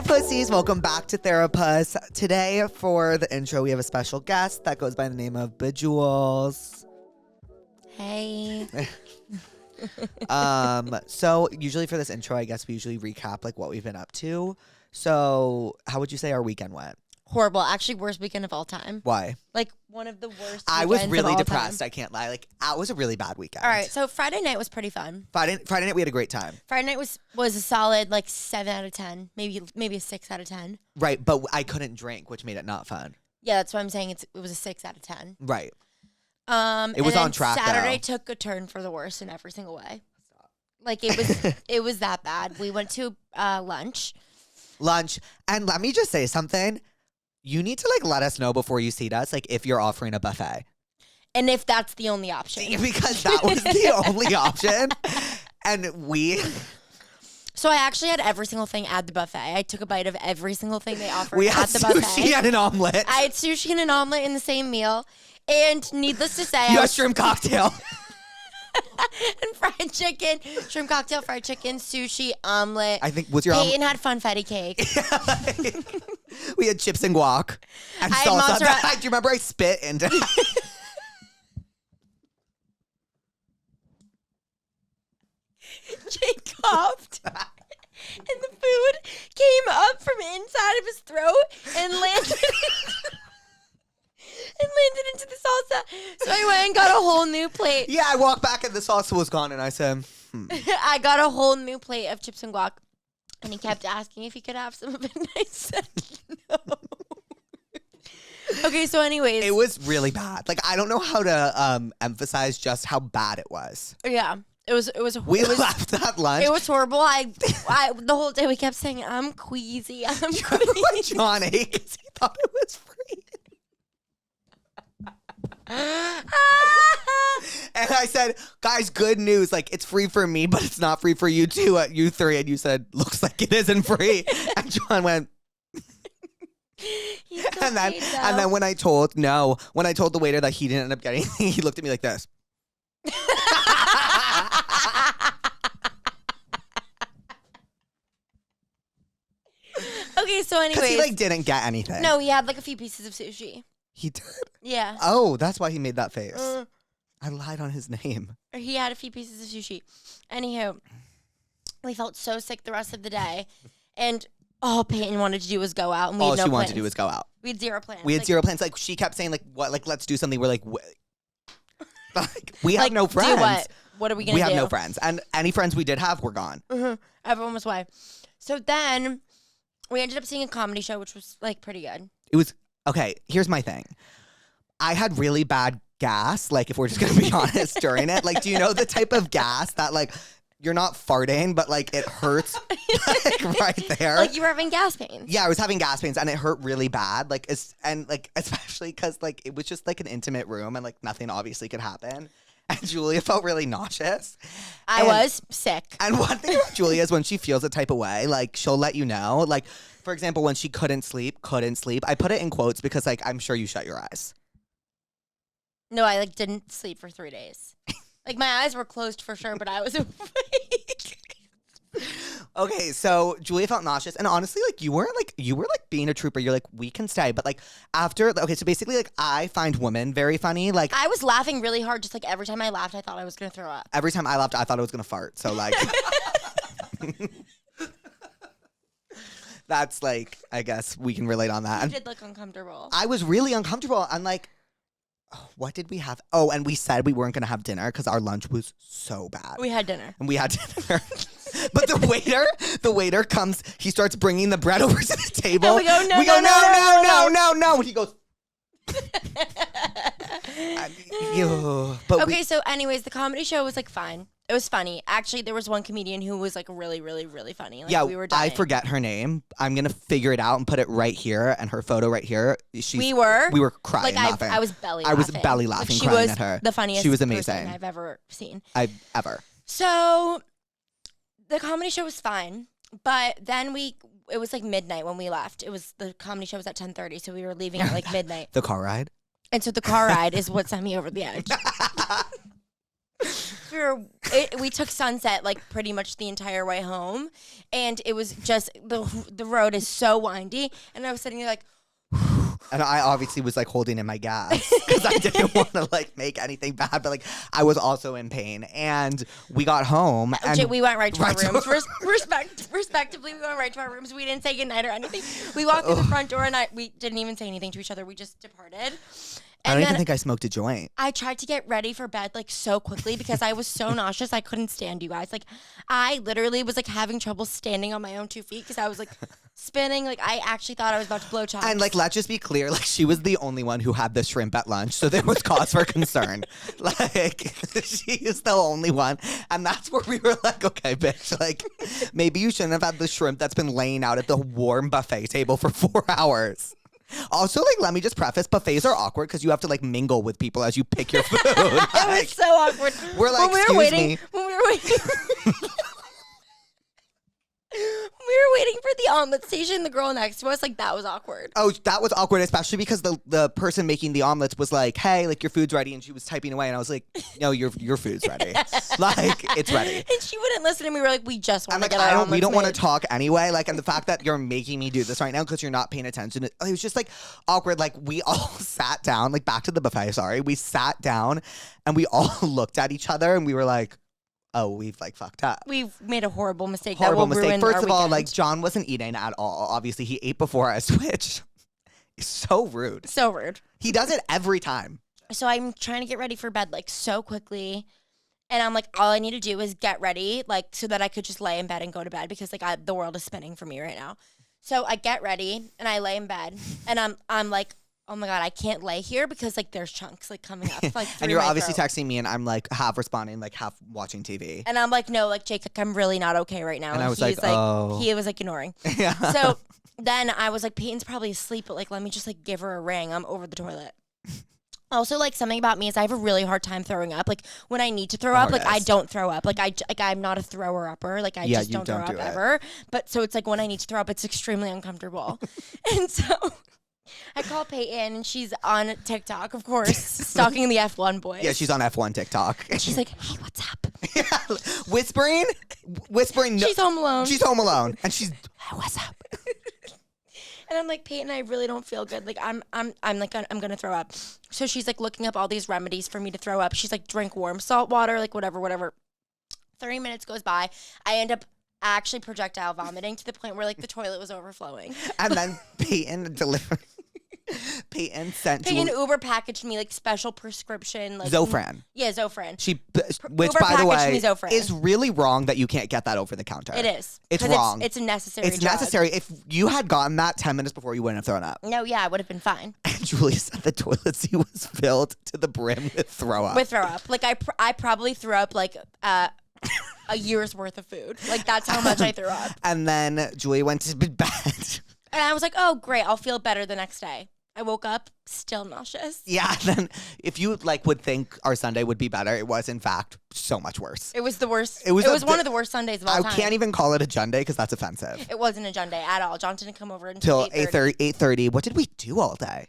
Therapussies, welcome back to Therapuss. Today, for the intro, we have a special guest that goes by the name of Bejewels. Hey. So usually for this intro, I guess we usually recap like what we've been up to. So how would you say our weekend went? Horrible. Actually, worst weekend of all time. Why? Like, one of the worst I was weekends really of all depressed. time. I can't lie. Like, it was a really bad weekend. All right, so Friday night was pretty fun. Friday night, we had a great time. Friday night was a solid, like, 7 out of 10. Maybe a 6 out of 10. Right, but I couldn't drink, which made it not fun. Yeah, that's what I'm saying. It was a 6 out of 10. Right. It was on track, Saturday though. took a turn for the worse in every single way. Like, it was that bad. We went to lunch. And let me just say something. You need to, like, let us know before you seat us, like, if you're offering a buffet. And if that's the only option. Because that was the only option. And we... So I actually had every single thing at the buffet. I took a bite of every single thing they offered We at had the buffet. sushi and an omelet. I had sushi and an omelet in the same meal. And needless to say... You had shrimp cocktail. and fried chicken, shrimp cocktail, fried chicken, sushi, omelet. I think, was your Peyton had funfetti cake. We had chips and guac. And I had salsa. mozzarella. Do you remember I spit into... Jake coughed. And the food came up from inside of his throat and landed into the salsa. So I went and got a whole new plate. Yeah, I walked back and the salsa was gone and I said, I got a whole new plate of chips and guac. And he kept asking if he could have some of it. And I said no. Okay, so anyways. It was really bad. Like, I don't know how to emphasize just how bad it was. Yeah. It was We left that lunch. It was horrible. I the whole day we kept saying, I'm queasy. I'm queasy. John ate because he thought it was free. And I said, guys, good news. Like, it's free for me, but it's not free for you two, you three. And you said, looks like it isn't free. And John went. And then when I told the waiter that he didn't end up getting anything, he looked at me like this. Okay, so anyways. Because he, like, didn't get anything. No, he had, like, a few pieces of sushi. He did? Yeah. Oh, that's why he made that face. I lied on his name. Or he had a few pieces of sushi. Anywho, we felt so sick the rest of the day. And all Peyton wanted to do was go out. And we All had no she wanted plans. to do was go out. We had zero plans. We had zero plans. Like, she kept saying, like, what? Like, let's do something. We're like, like we have no friends. Do what? What are we going to do? We have no friends. And any friends we did have were gone. Mm-hmm. Everyone was away. So then we ended up seeing a comedy show, which was, like, pretty good. It was, okay, here's my thing. I had really bad gas, like, if we're just going to be honest, during it. Like, do you know the type of gas that, like, you're not farting, but, like, it hurts, like, right there? Like, you were having gas pains. Yeah, I was having gas pains, and it hurt really bad. Like, especially because, like, it was just, like, an intimate room, and, like, nothing obviously could happen. And Julia felt really nauseous. I was sick. And one thing about Julia is when she feels a type of way, like, she'll let you know. Like, for example, when she couldn't sleep. I put it in quotes because, like, I'm sure you shut your eyes. No, I, like, didn't sleep for 3 days. Like, my eyes were closed for sure, but I was awake. Okay, so Julia felt nauseous, and honestly, like, you were being a trooper. You're like, we can stay, but, like, okay, so basically, like, I find women very funny. Like, I was laughing really hard, just, like, every time I laughed, I thought I was gonna throw up. every time I laughed, I thought I was gonna fart. So, like, that's, like, I guess we can relate on that. You did look uncomfortable. I was really uncomfortable. And, like, what did we have? Oh, and we said we weren't going to have dinner because our lunch was so bad. We had dinner. And we had dinner. But the waiter comes, he starts bringing the bread over to the table. And we go, no. And he goes, okay, so anyways, the comedy show was, like, fine. It was funny. Actually, there was one comedian who was, like, really, really, really funny. Like, yeah, we were dying. I forget her name. I'm going to figure it out and put it right here, and her photo right here. We were crying, like, laughing. I was belly laughing. I was belly laughing, like, crying at her. She was the funniest She was amazing. person I've ever seen. Ever. So the comedy show was fine, but then it was, like, midnight when we left. The comedy show was at 10:30, so we were leaving at, like, midnight. The car ride? And so the car ride is what sent me over the edge. We took Sunset like pretty much the entire way home, and it was just the road is so windy, and I was sitting there like. And I obviously was like holding in my gas because I didn't want to like make anything bad, but like I was also in pain. And we got home and we went right to our rooms. Respectively, we went right to our rooms. We didn't say goodnight or anything. We walked through the front door and we didn't even say anything to each other. We just departed. I don't even think I smoked a joint. I tried to get ready for bed like so quickly because I was so nauseous. I couldn't stand you guys. Like I literally was like having trouble standing on my own 2 feet because I was like spinning. Like I actually thought I was about to blow chops. And like, let's just be clear. Like she was the only one who had the shrimp at lunch. So there was cause for concern. Like she is the only one. And that's where we were like, okay, bitch, like maybe you shouldn't have had the shrimp that's been laying out at the warm buffet table for 4 hours. Also, like, let me just preface, buffets are awkward because you have to, like, mingle with people as you pick your food. It was so awkward. We're like, when we were waiting, we were waiting for the omelet station, the girl next to us, like, that was awkward. Oh, that was awkward, especially because the person making the omelets was like, hey, like, your food's ready, and she was typing away, and I was like, no, your food's ready. Like, it's ready. And she wouldn't listen, and we were like, we just want to get our omelets we don't want to made. talk anyway, like, and the fact that you're making me do this right now because you're not paying attention, it was just, like, awkward. Like, we all sat down, like, back to the buffet, sorry. We sat down, and we all looked at each other, and we were like, oh, we've like fucked up. We've made a horrible mistake. Horrible that will mistake. Ruin First our of all, weekend. like John wasn't eating at all. Obviously, he ate before I switched. It's so rude. So rude. He does it every time. So I'm trying to get ready for bed like so quickly. And I'm like, all I need to do is get ready, like so that I could just lay in bed and go to bed because like the world is spinning for me right now. So I get ready and I lay in bed and I'm like, oh my God, I can't lay here because like there's chunks like coming up. Like and you're obviously throat. texting me and I'm like half responding, like half watching TV. And I'm like, no, like Jake, like, I'm really not okay right now. And I was like, oh. He was like ignoring. Yeah. So then I was like, Peyton's probably asleep, but like, let me just like give her a ring. I'm over the toilet. Also, like something about me is I have a really hard time throwing up. Like when I need to throw up, like I don't throw up. Like I'm not a thrower upper. Like I just don't throw up ever. But so it's like when I need to throw up, it's extremely uncomfortable. And so I call Peyton and she's on TikTok, of course, stalking the F1 boys. Yeah, she's on F1 TikTok. And she's like, hey, what's up? Yeah, whispering. No, she's home alone. She's home alone, and she's, hey, what's up? And I'm like, Peyton, I really don't feel good. Like I'm like, I'm gonna throw up. So she's like looking up all these remedies for me to throw up. She's like, drink warm salt water, like whatever. 30 minutes goes by. I end up actually projectile vomiting to the point where like the toilet was overflowing. And then Peyton delivered. Peyton Uber packaged me like special prescription like Zofran. Yeah, Zofran. Which Uber by the way me Zofran. is really wrong that you can't get that over the counter. It is. It's wrong. It's a necessary It's drug. necessary. If you had gotten that 10 minutes before, you wouldn't have thrown up. No, yeah, I would have been fine. And Julia said the toilet seat was filled to the brim with throw up. With throw up. Like I probably threw up like a year's worth of food. Like that's how much I threw up. And then Julia went to bed. And I was like, oh great, I'll feel better the next day. I woke up still nauseous. Yeah, then if you like would think our Sunday would be better, it was in fact so much worse. It was the worst. It was one of the worst Sundays of all time. I can't even call it a Junday because that's offensive. It wasn't a Junday at all. John didn't come over until 8:30. What did we do all day?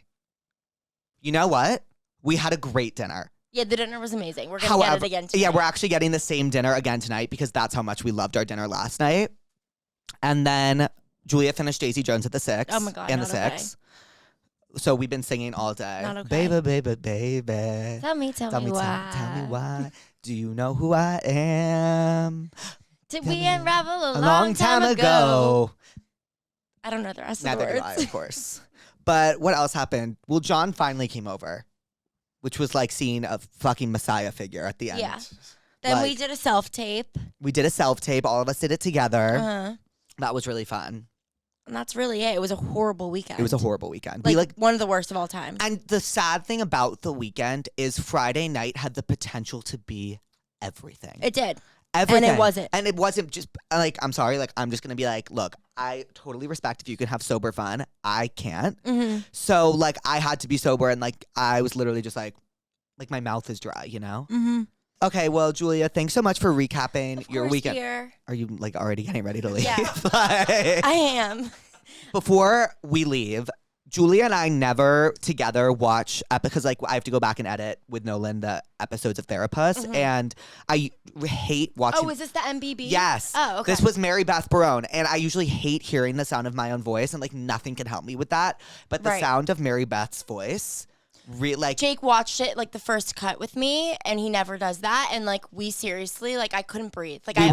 You know what? We had a great dinner. Yeah, the dinner was amazing. We're going to get it again tonight. Yeah, we're actually getting the same dinner again tonight because that's how much we loved our dinner last night. And then Julia finished Daisy Jones at the 6. Oh my God, and the not 6. So we've been singing all day. Not okay. Baby. Tell me why. Tell me why. Do you know who I am? Did we unravel a long time ago? I don't know the rest of the words. Neither do I, of course. But what else happened? Well, John finally came over, which was like seeing a fucking Messiah figure at the end. Yeah. Then we did a self-tape. We did a self-tape. All of us did it together. Uh-huh. That was really fun. And that's really it. It was a horrible weekend. It was a horrible weekend. Like one of the worst of all time. And the sad thing about the weekend is Friday night had the potential to be everything. It did. Everything. And it wasn't. And it wasn't just like, I'm sorry, like I'm just going to be like, look, I totally respect if you can have sober fun. I can't. Mm-hmm. So like I had to be sober and like I was literally just like my mouth is dry, you know? Mm-hmm. Okay, well, Julia, thanks so much for recapping your weekend. Dear. Are you like already getting ready to leave? Yeah. Like, I am. Before we leave, Julia and I never together watch because like I have to go back and edit with Nolan the episodes of Therapuss, and I hate watching. Oh, is this the MBB? Yes. Oh, okay. This was Mary Beth Barone, and I usually hate hearing the sound of my own voice, and like nothing can help me with that. But the sound of Mary Beth's voice. Like Jake watched it like the first cut with me, and he never does that. And like we seriously, like I couldn't breathe. Like I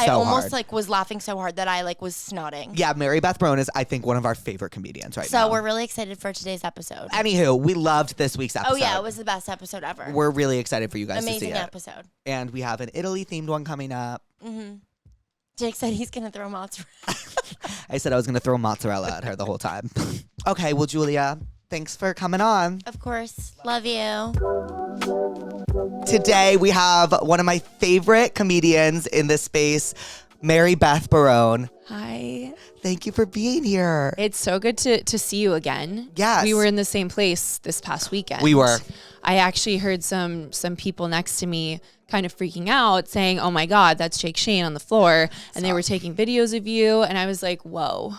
almost like was laughing so hard that I like was snotting. Yeah, Mary Beth Barone is I think one of our favorite comedians now. So we're really excited for today's episode. Anywho, we loved this week's episode. Oh yeah, it was the best episode ever. We're really excited for you guys to see it. Amazing episode. And we have an Italy themed one coming up. Jake said he's gonna throw mozzarella. I said I was gonna throw mozzarella at her the whole time. Okay, well, Julia, thanks for coming on. Of course. Love you. Today we have one of my favorite comedians in this space, Mary Beth Barone. Hi. Thank you for being here. It's so good to see you again. Yes. We were in the same place this past weekend. We were. I actually heard some people next to me kind of freaking out saying, oh my God, that's Jake Shane on the floor. And they were taking videos of you. And I was like, whoa.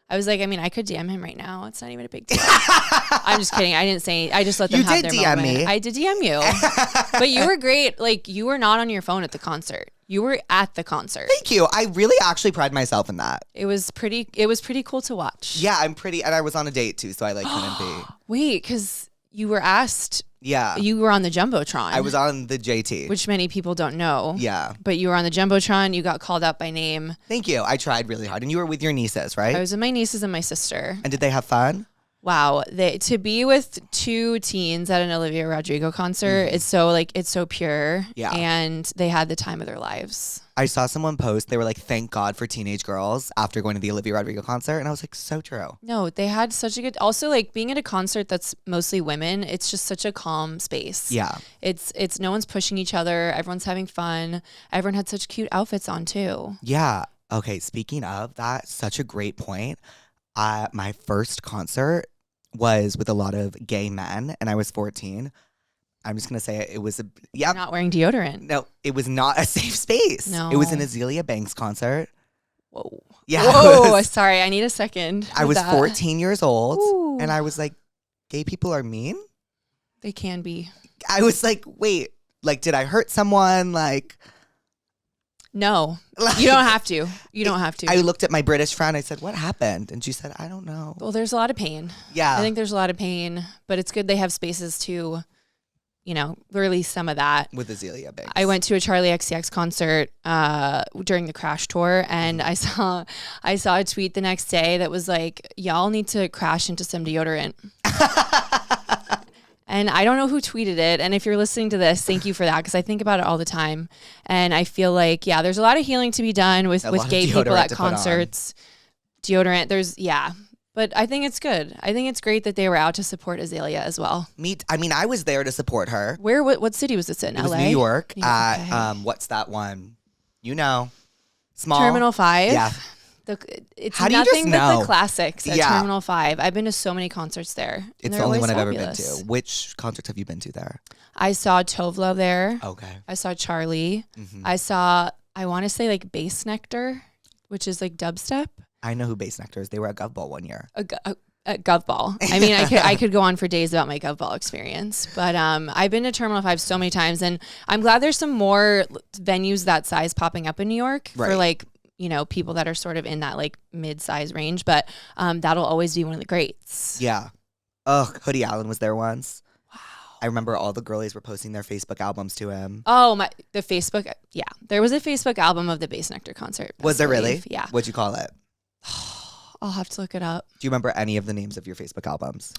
I was like, I mean, I could DM him right now. It's not even a big deal. I'm just kidding. I didn't say. I just let them have their moment. You did DM me. I did DM you. But you were great. Like, you were not on your phone at the concert. You were at the concert. Thank you. I really actually pride myself in that. It was pretty cool to watch. Yeah, I'm pretty, and I was on a date too, so I like couldn't be. Wait, because you were asked. Yeah. You were on the Jumbotron. I was on the JT. Which many people don't know. Yeah. But you were on the Jumbotron. You got called out by name. Thank you. I tried really hard. And you were with your nieces, right? I was with my nieces and my sister. And did they have fun? Wow. To be with two teens at an Olivia Rodrigo concert, it's so pure. Yeah. And they had the time of their lives. I saw someone post, they were like, thank God for teenage girls after going to the Olivia Rodrigo concert. And I was like, so true. No, they had such a good, also like being at a concert that's mostly women, it's just such a calm space. Yeah. It's no one's pushing each other. Everyone's having fun. Everyone had such cute outfits on too. Yeah. Okay. Speaking of that, such a great point. My first concert was with a lot of gay men and I was 14. I'm just going to say it was You're not wearing deodorant. No, it was not a safe space. No. It was an Azealia Banks concert. Whoa. Yeah. Whoa. Sorry. I need a second. I was 14 years old and I was like, gay people are mean? They can be. I was like, wait, like, did I hurt someone? Like, no, you don't have to. You don't have to. I looked at my British friend. I said, what happened? And she said, I don't know. Well, there's a lot of pain. Yeah. I think there's a lot of pain, but it's good they have spaces to, release some of that. With Azealia Banks. I went to a Charlie XCX concert during the Crash tour, and I saw a tweet the next day that was like, y'all need to crash into some deodorant. And I don't know who tweeted it. And if you're listening to this, thank you for that, because I think about it all the time. And I feel like, yeah, there's a lot of healing to be done with gay people at concerts. Deodorant, but I think it's good. I think it's great that they were out to support Azealia as well. I was there to support her. What city was this in? It was LA? New York. Okay. What's that one? Small. Terminal 5. Yeah. It's How do you nothing just but know? the classics at Terminal 5. I've been to so many concerts there. It's the only one I've ever been to. Which concerts have you been to there? I saw Tovlo there. Okay. I saw Charlie. Mm-hmm. I want to say like Bass Nectar, which is like dubstep. I know who Bass Nectar is. They were at Gov Ball one year. A Gov Ball. I mean, I could go on for days about my Gov Ball experience, but I've been to Terminal 5 so many times, and I'm glad there's some more venues that size popping up in New York for like, people that are sort of in that like mid-size range, but that'll always be one of the greats. Yeah. Hoodie Allen was there once. Wow. I remember all the girlies were posting their Facebook albums to him. Oh, the Facebook. Yeah. There was a Facebook album of the Bass Nectar concert. Was there really? Yeah. What'd you call it? I'll have to look it up. Do you remember any of the names of your Facebook albums?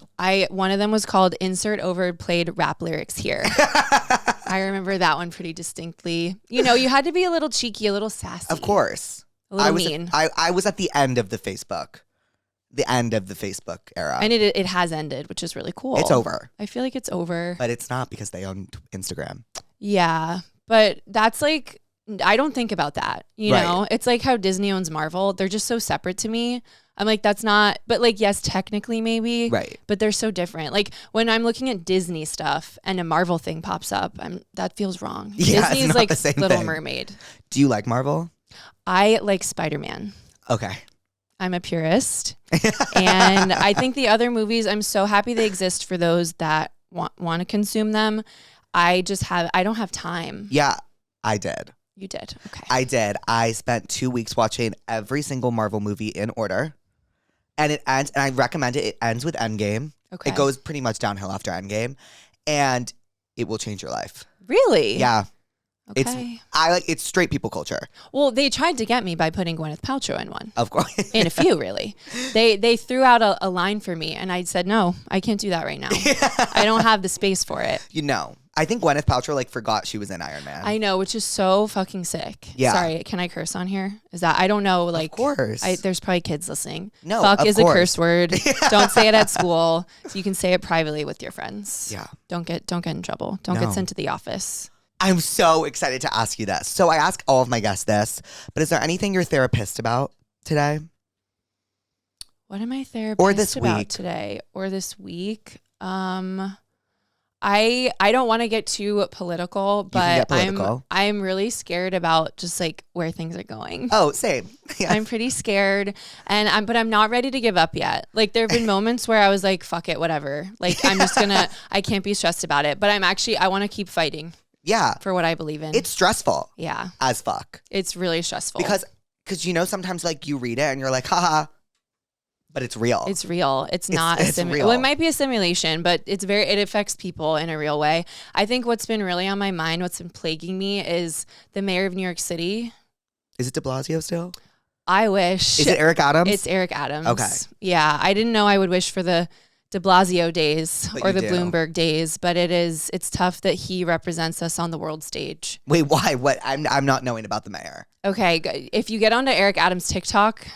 One of them was called Insert Overplayed Rap Lyrics Here. I remember that one pretty distinctly. You had to be a little cheeky, a little sassy. Of course. A little mean. I was at the end of the Facebook era. And it has ended, which is really cool. It's over. I feel like it's over. But it's not, because they own Instagram. Yeah. But that's like, I don't think about that. You know, it's like how Disney owns Marvel. They're just so separate to me. I'm like, that's not, but like, yes, technically maybe. Right. But they're so different. Like when I'm looking at Disney stuff and a Marvel thing pops up, that feels wrong. Yeah, Disney's it's not like the same Little thing. Mermaid. Do you like Marvel? I like Spider-Man. Okay. I'm a purist. And I think the other movies, I'm so happy they exist for those that want to consume them. I don't have time. Yeah, I did. You did. Okay. I did. I spent 2 weeks watching every single Marvel movie in order. And it ends, and I recommend it. It ends with Endgame. Okay. It goes pretty much downhill after Endgame. And it will change your life. Really? Yeah. Okay. It's straight people culture. Well, they tried to get me by putting Gwyneth Paltrow in one. Of course. In a few, really. They threw out a line for me, and I said, no, I can't do that right now. I don't have the space for it. I think Gwyneth Paltrow forgot she was in Iron Man. I know, which is so fucking sick. Yeah. Sorry, can I curse on here? Is that, I don't know, of course. There's probably kids listening. No, Fuck of is course. a curse word. Don't say it at school. You can say it privately with your friends. Yeah. Don't get in trouble. Don't get sent to the office. I'm so excited to ask you this. So I ask all of my guests this, but is there anything you're therapist about today? What am I therapist Or this about week? today? Or this week? I don't want to get too political, but I'm really scared about just where things are going. Oh, same. Yeah. I'm pretty scared, but I'm not ready to give up yet. There have been moments where I was like, fuck it, whatever. I'm just I can't be stressed about it, but I want to keep fighting. Yeah. For what I believe in. It's stressful. Yeah. As fuck. It's really stressful. Because sometimes you read it and you're like, haha, but it's real. It's real. It's not a simulation. Well, it might be a simulation, but it affects people in a real way. I think what's been really on my mind, what's been plaguing me is the mayor of New York City. Is it de Blasio still? I wish. Is it Eric Adams? It's Eric Adams. Okay. Yeah. I didn't know I would wish for the de Blasio days or the Bloomberg days, but it's tough that he represents us on the world stage. Wait, why? What? I'm not knowing about the mayor. Okay. If you get onto Eric Adams' TikTok,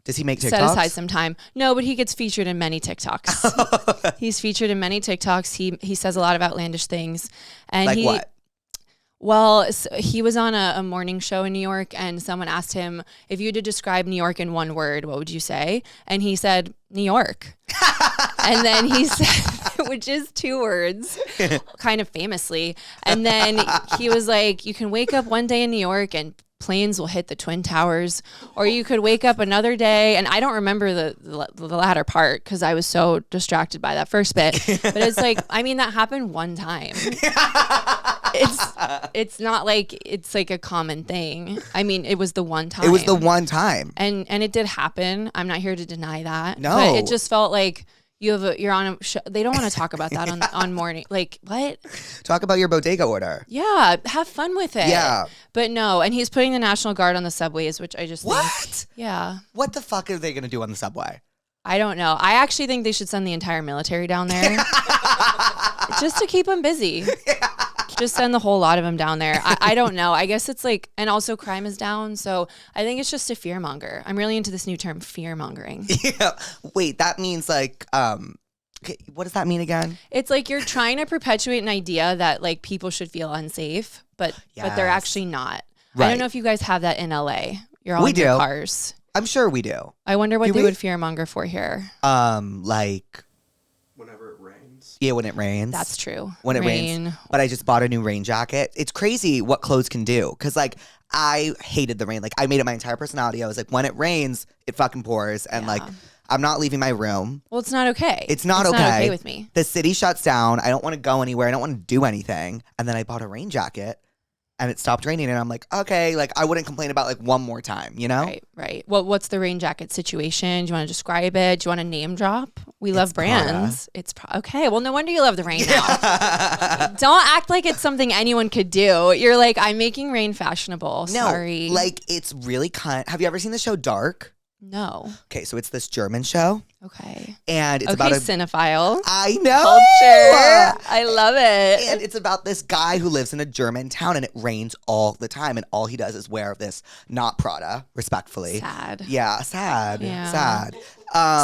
does he make TikToks? Set aside some time. No, but he gets featured in many TikToks. He's featured in many TikToks. He says a lot of outlandish things. And what? Well, he was on a morning show in New York, and someone asked him, if you had to describe New York in one word, what would you say? And he said, New York. And then he said, which is 2 words, kind of famously. And then he was like, you can wake up one day in New York and planes will hit the Twin Towers, or you could wake up another day, and I don't remember the latter part because I was so distracted by that first bit, but it's that happened one time. It's not it's a common thing. It was the one time. It was the one time. And it did happen. I'm not here to deny that. No. But it just felt like you're on a show. They don't want to talk about that on morning. What? Talk about your bodega order. Yeah, have fun with it. Yeah. But no, and he's putting the National Guard on the subways, which I just What? think, yeah. What the fuck are they going to do on the subway? I don't know. I actually think they should send the entire military down there just to keep them busy. Yeah. Just send the whole lot of them down there. I don't know. I guess it's and also crime is down. So I think it's just a fear monger. I'm really into this new term, fear mongering. Yeah. Wait, that means okay, what does that mean again? It's you're trying to perpetuate an idea that people should feel unsafe, but they're actually not. Right. I don't know if you guys have that in LA. You're all in your cars. I'm sure we do. I wonder what they would fear monger for here. Whenever it rains. Yeah, when it rains. That's true. When it rains. But I just bought a new rain jacket. It's crazy what clothes can do. Because, I hated the rain. I made it my entire personality. I was when it rains, it fucking pours. And, I'm not leaving my room. Well, it's not okay. It's not okay with me. The city shuts down. I don't want to go anywhere. I don't want to do anything. And then I bought a rain jacket. And it stopped raining, and I'm like, okay, I wouldn't complain about one more time, you know? Right. What's the rain jacket situation? Do you want to describe it? Do you want to name drop? We love brands. It's okay. Well, no wonder you love the rain now. Don't act like it's something anyone could do. You're like, I'm making rain fashionable. No, sorry. It's really Have you ever seen the show Dark? No. Okay, so it's this German show. Okay. And it's about a cinephile. I know. Culture. I love it. And it's about this guy who lives in a German town, and it rains all the time, and all he does is wear this, not Prada, respectfully. Sad. Yeah, sad. Yeah. Sad.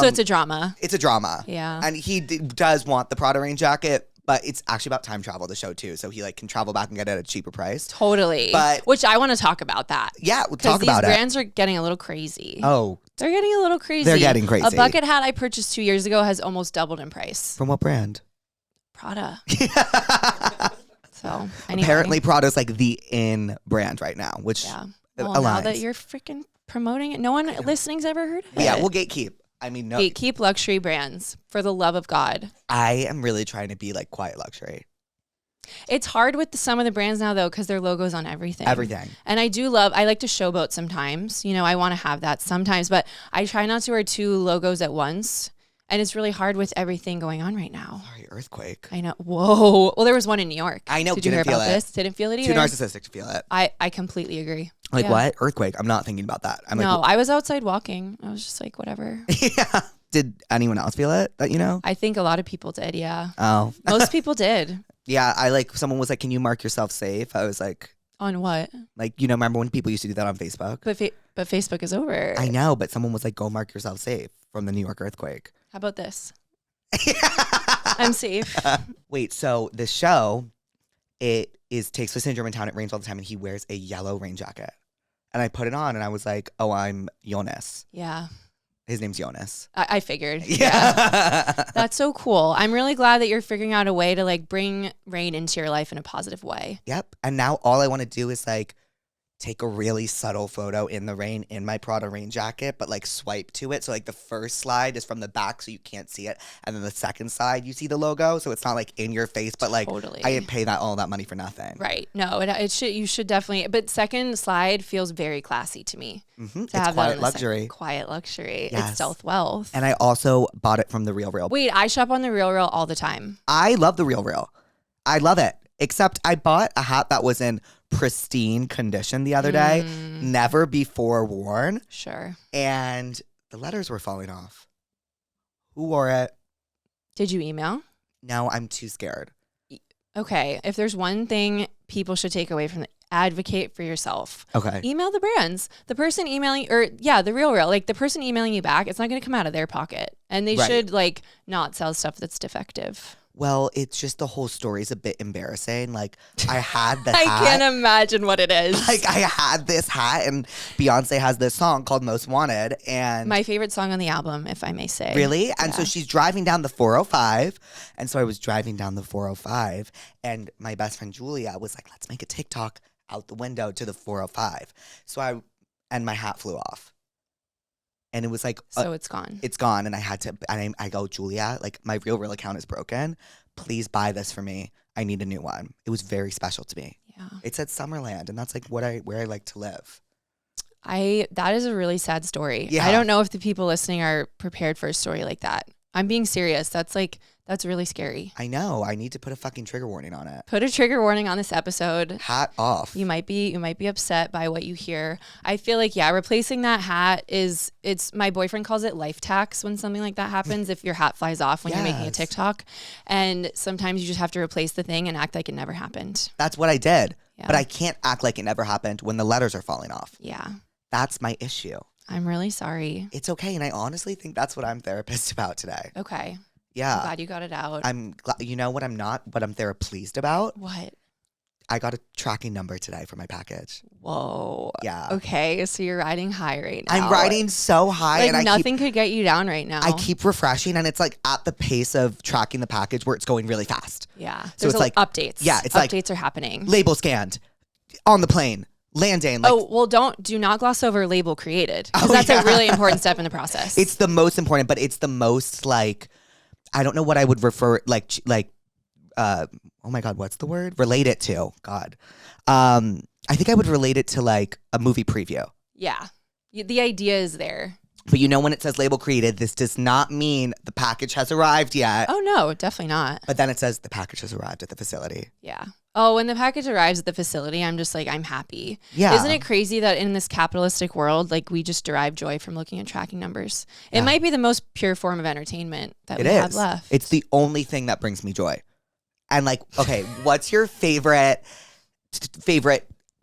So it's a drama. It's a drama. Yeah. And he does want the Prada rain jacket, but it's actually about time travel, the show, too. So he can travel back and get it at a cheaper price. Totally. Which I want to talk about that. Yeah, we'll talk about it. Because these brands are getting a little crazy. Oh. They're getting a little crazy. They're getting crazy. A bucket hat I purchased 2 years ago has almost doubled in price. From what brand? Prada. So, anyway. Apparently Prada's the in brand right now, which Well, now that you're freaking promoting it. No one listening's ever heard of it. Yeah, we'll gatekeep. I mean, no. Gatekeep luxury brands, for the love of God. I am really trying to be like quiet luxury. It's hard with some of the brands now, though, because their logo's on everything. Everything. And I like to showboat sometimes. You know, I want to have that sometimes, but I try not to wear 2 logos at once. And it's really hard with everything going on right now. Sorry, earthquake. I know. Whoa. Well, there was one in New York. I know. Did you hear about this? Didn't feel it either. Too narcissistic to feel it. I completely agree. Like Yeah. what? Earthquake. I'm not thinking about that. No, I was outside walking. I was just like, whatever. Yeah. Did anyone else feel it that you know? I think a lot of people did, yeah. Oh. Most people did. Yeah, someone was like, can you mark yourself safe? I was like, On what? like, you know, remember when people used to do that on Facebook? But Facebook is over. I know, but someone was like, go mark yourself safe from the New York earthquake. How about this? I'm safe. Wait, so the show, takes place in Germantown. It rains all the time, and he wears a yellow rain jacket. And I put it on, and I was like, oh, I'm Jonas. Yeah. His name's Jonas. I figured. Yeah. That's so cool. I'm really glad that you're figuring out a way to like bring rain into your life in a positive way. Yep. And now all I want to do is like take a really subtle photo in the rain in my Prada rain jacket, but like swipe to it. So like the first slide is from the back so you can't see it. And then the second slide, you see the logo. So it's not like in your face, but like Totally. I didn't pay all that money for nothing. Right. No, you should definitely, but second slide feels very classy to me. Mm-hmm. To have quiet that on luxury. Quiet luxury. Yes. It's stealth wealth. And I also bought it from the Real Real. Wait, I shop on the Real Real all the time. I love the Real Real. I love it. Except I bought a hat that was in pristine condition the other day, never before worn. Sure. And the letters were falling off. Who wore it? Did you email? No, I'm too scared. Okay. If there's one thing people should take away from advocate for yourself. Okay. Email the brands. The person emailing, the Real Real, like the person emailing you back, it's not going to come out of their pocket. And they should like not sell stuff that's defective. Well, it's just the whole story is a bit embarrassing. Like I had the I hat. can't imagine what it is. Like I had this hat and Beyonce has this song called Most Wanted and My favorite song on the album, if I may say. Really? And so she's driving down the 405. And so I was driving down the 405 and my best friend Julia was like, let's make a TikTok out the window to the 405. So my hat flew off. And it was like, So it's gone. It's gone. And I had to, I go, Julia, like my Real account is broken. Please buy this for me. I need a new one. It was very special to me. Yeah. It said Summerland. And that's like where I like to live. That is a really sad story. Yeah. I don't know if the people listening are prepared for a story like that. I'm being serious. That's really scary. I know. I need to put a fucking trigger warning on it. Put a trigger warning on this episode. Hat off. You might be upset by what you hear. I feel like, replacing that hat it's my boyfriend calls it life tax when something like that happens. If your hat flies off when you're making a TikTok, and sometimes you just have to replace the thing and act like it never happened. That's what I did. Yeah. But I can't act like it never happened when the letters are falling off. Yeah. That's my issue. I'm really sorry. It's okay. And I honestly think that's what I'm therapist about today. Okay. Yeah. I'm glad you got it out. I'm glad. You know what I'm not, but I'm therapleased about? What? I got a tracking number today for my package. Whoa. Yeah. Okay. So you're riding high right now. I'm riding so high. Like and nothing could get you down right now. I keep refreshing and it's like at the pace of tracking the package where it's going really fast. Yeah. So There's it's like updates. Yeah. It's updates are happening. Label scanned on the plane. Landing. Like, do not gloss over label created. Because that's a really important step in the process. It's the most important, but it's the most like, I don't know what I would refer, oh my God, what's the word? Relate it to. God. I think I would relate it to like a movie preview. Yeah. The idea is there. But you know when it says label created, this does not mean the package has arrived yet. Oh no, definitely not. But then it says the package has arrived at the facility. Yeah. Oh, when the package arrives at the facility, I'm just like, I'm happy. Yeah. Isn't it crazy that in this capitalistic world, like we just derive joy from looking at tracking numbers? It might be the most pure form of entertainment that we have left. It's the only thing that brings me joy. And like, okay, what's your favorite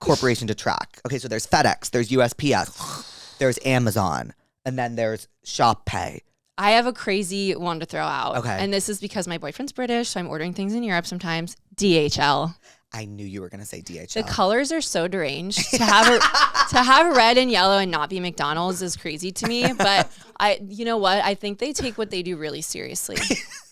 corporation to track? Okay, so there's FedEx, there's USPS, there's Amazon, and then there's ShopPay. I have a crazy one to throw out. Okay. And this is because my boyfriend's British, so I'm ordering things in Europe sometimes. DHL. I knew you were going to say DHL. The colors are so deranged. To have red and yellow and not be McDonald's is crazy to me. But you know what? I think they take what they do really seriously.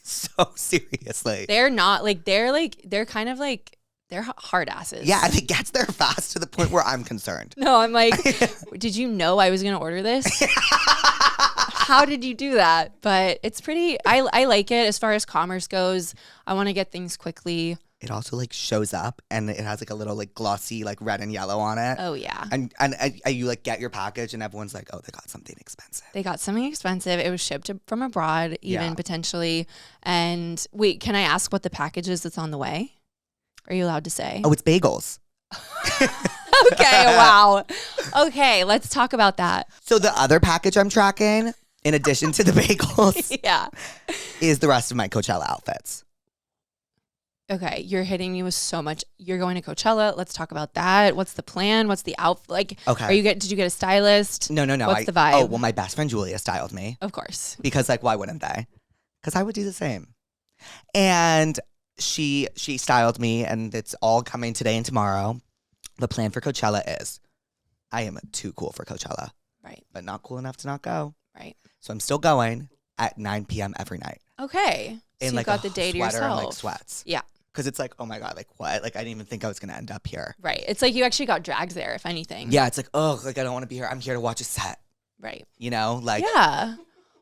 So seriously. They're not like they're kind of like they're hard asses. Yeah, and it gets there fast to the point where I'm concerned. No, I'm like, did you know I was going to order this? How did you do that? But it's pretty, I like it as far as commerce goes. I want to get things quickly. It also like shows up and it has like a little like glossy like red and yellow on it. Oh yeah. And you like get your package and everyone's like, oh, they got something expensive. They got something expensive. It was shipped from abroad, even potentially. And wait, can I ask what the package is that's on the way? Are you allowed to say? Oh, it's bagels. Okay, wow. Okay, let's talk about that. So the other package I'm tracking, in addition to the bagels, Yeah. is the rest of my Coachella outfits. Okay, you're hitting me with so much. You're going to Coachella. Let's talk about that. What's the plan? What's the outfit? Like, Okay. Did you get a stylist? No. What's the vibe? Oh, well, my best friend Julia styled me. Of course. Because like, why wouldn't they? Because I would do the same. And she styled me, and it's all coming today and tomorrow. The plan for Coachella is I am too cool for Coachella. Right. But not cool enough to not go. Right. So I'm still going at 9 p.m. every night. Okay. So In you like got a the day to sweater yourself. and like sweats. Yeah. Because it's like, oh my God, like what? Like I didn't even think I was going to end up here. Right. It's like you actually got dragged there, if anything. Yeah, it's like, oh, like I don't want to be here. I'm here to watch a set. Right. You know, like Yeah.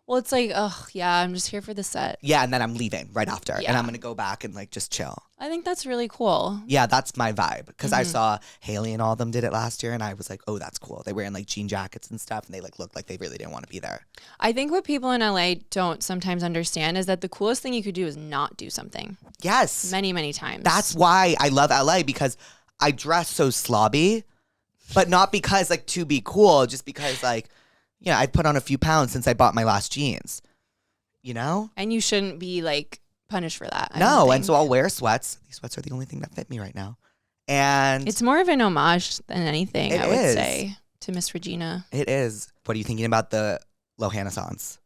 Well, it's like, oh, yeah, I'm just here for the set. yeah, and then I'm leaving right after, and Yeah. I'm gonna go back and like just chill. I think that's really cool. Yeah, that's my vibe because I Mhm. saw Haley and all of them did it last year, and I was like, oh, that's cool. They were in like jean jackets and stuff, and they like looked like they really didn't want to be there. I think what people in LA don't sometimes understand is that the coolest thing you could do is not do something. Yes, Many, many times. that's why I love LA because I dress so slobby, but not because like to be cool, just because like, yeah, I put on a few pounds since I bought my last jeans. You know? And you shouldn't be like punished for that. I No, don't and think. so I'll wear sweats. These sweats are the only thing that fit me right now. And It's more of an homage than anything, It I would is. say, to Miss Regina. it is. What are you thinking about the Lohannaissance?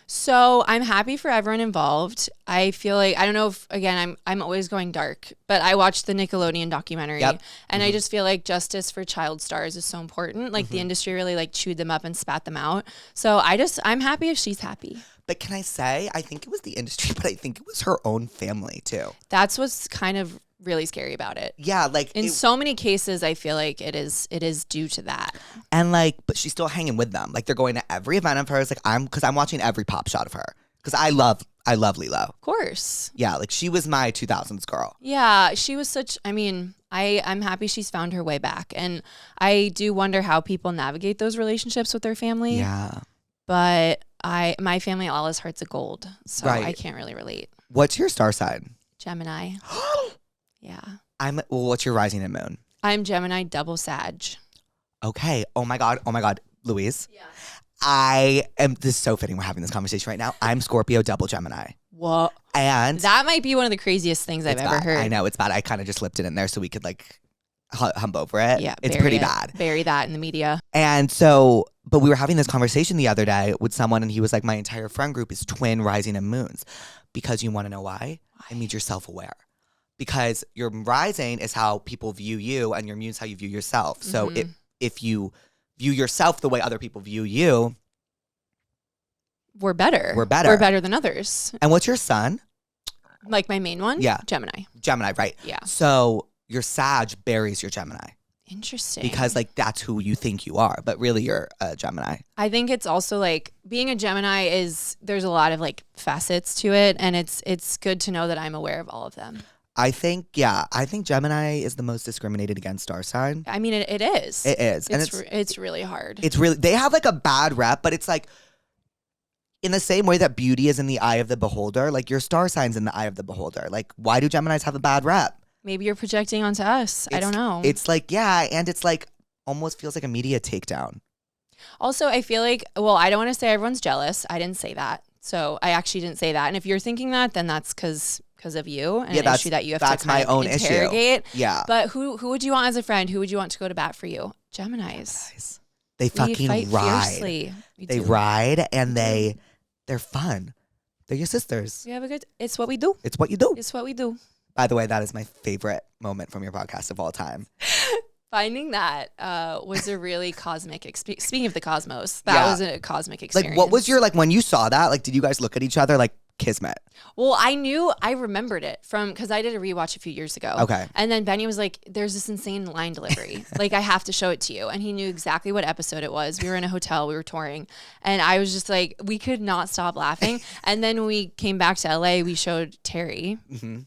So I'm happy for everyone involved. I feel like, I don't know if, again, I'm always going dark, but I watched the Nickelodeon documentary Yep. and I just feel like justice for child stars is so important. Like the industry really like chewed them up and spat them out. So I'm happy if she's happy. But can I say, I think it was the industry, but I think it was her own family too. That's what's kind of really scary about it. Yeah, like In so many cases, I feel like it is due to that. and like, but she's still hanging with them. Like they're going to every event of hers. Like I'm watching every pop shot of her because I love Lilo. Of course. Yeah, like she was my 2000s girl. Yeah, she was such, I mean, I'm happy she's found her way back. And I do wonder how people navigate those relationships with their family. Yeah. But my family, all his hearts of gold. So Right. I can't really relate. What's your star sign? Gemini. Yeah. Well, what's your rising and moon? I'm Gemini double Sag. Okay. Oh my God, Louise. Yeah. This is so fitting we're having this conversation right now. I'm Scorpio double Gemini. What? And That might be one of the craziest things I've it's ever bad. heard. I know it's bad. I kind of just slipped it in there so we could like hump over it. Yeah. It's bury pretty it. bad. Bury that in the media. And so, but we were having this conversation the other day with someone, and he was like, my entire friend group is twin rising and moons. Because you want to know why? It means you're self-aware. Because your rising is how people view you, and your moon is how you view yourself. So if you view yourself the way other people view you, We're better. We're better. We're better than others. and what's your sun? Like my main one? Yeah. Gemini. Gemini, right? Yeah. So your Sag buries your Gemini Interesting. because like that's who you think you are, but really you're a Gemini. I think it's also like being a Gemini there's a lot of like facets to it, and it's good to know that I'm aware of all of them. I think Gemini is the most discriminated against star sign. I mean, it is. It is. And It's really hard. it's really, they have like a bad rep, but it's like in the same way that beauty is in the eye of the beholder, like your star sign's in the eye of the beholder. Like, why do Geminis have a bad rep? Maybe you're projecting onto us. I don't know. It's like, yeah, and it's like almost feels like a media takedown. Also, I feel like, well, I don't want to say everyone's jealous. I didn't say that. So I actually didn't say that. And if you're thinking that, then that's because of you and an issue that you have that's to kind my of own interrogate. issue. Yeah. But who would you want as a friend? Who would you want to go to bat for you? Geminis. They We fucking fight ride. fiercely. We They do. ride and they're fun. They're your sisters. We have a good. It's what we do. It's what you do. It's what we do. By the way, that is my favorite moment from your podcast of all time. Finding that was a really cosmic experience. Speaking of the cosmos, that was a cosmic experience. Like, what was your, like, when you saw that, like, did you guys look at each other, like, kismet. Well, I remembered it from because I did a rewatch a few years ago. Okay. And then Benny was like, there's this insane line delivery. Like, I have to show it to you. And he knew exactly what episode it was. We were in a hotel, we were touring. And I was just like, we could not stop laughing. And then when we came back to LA, we showed Terry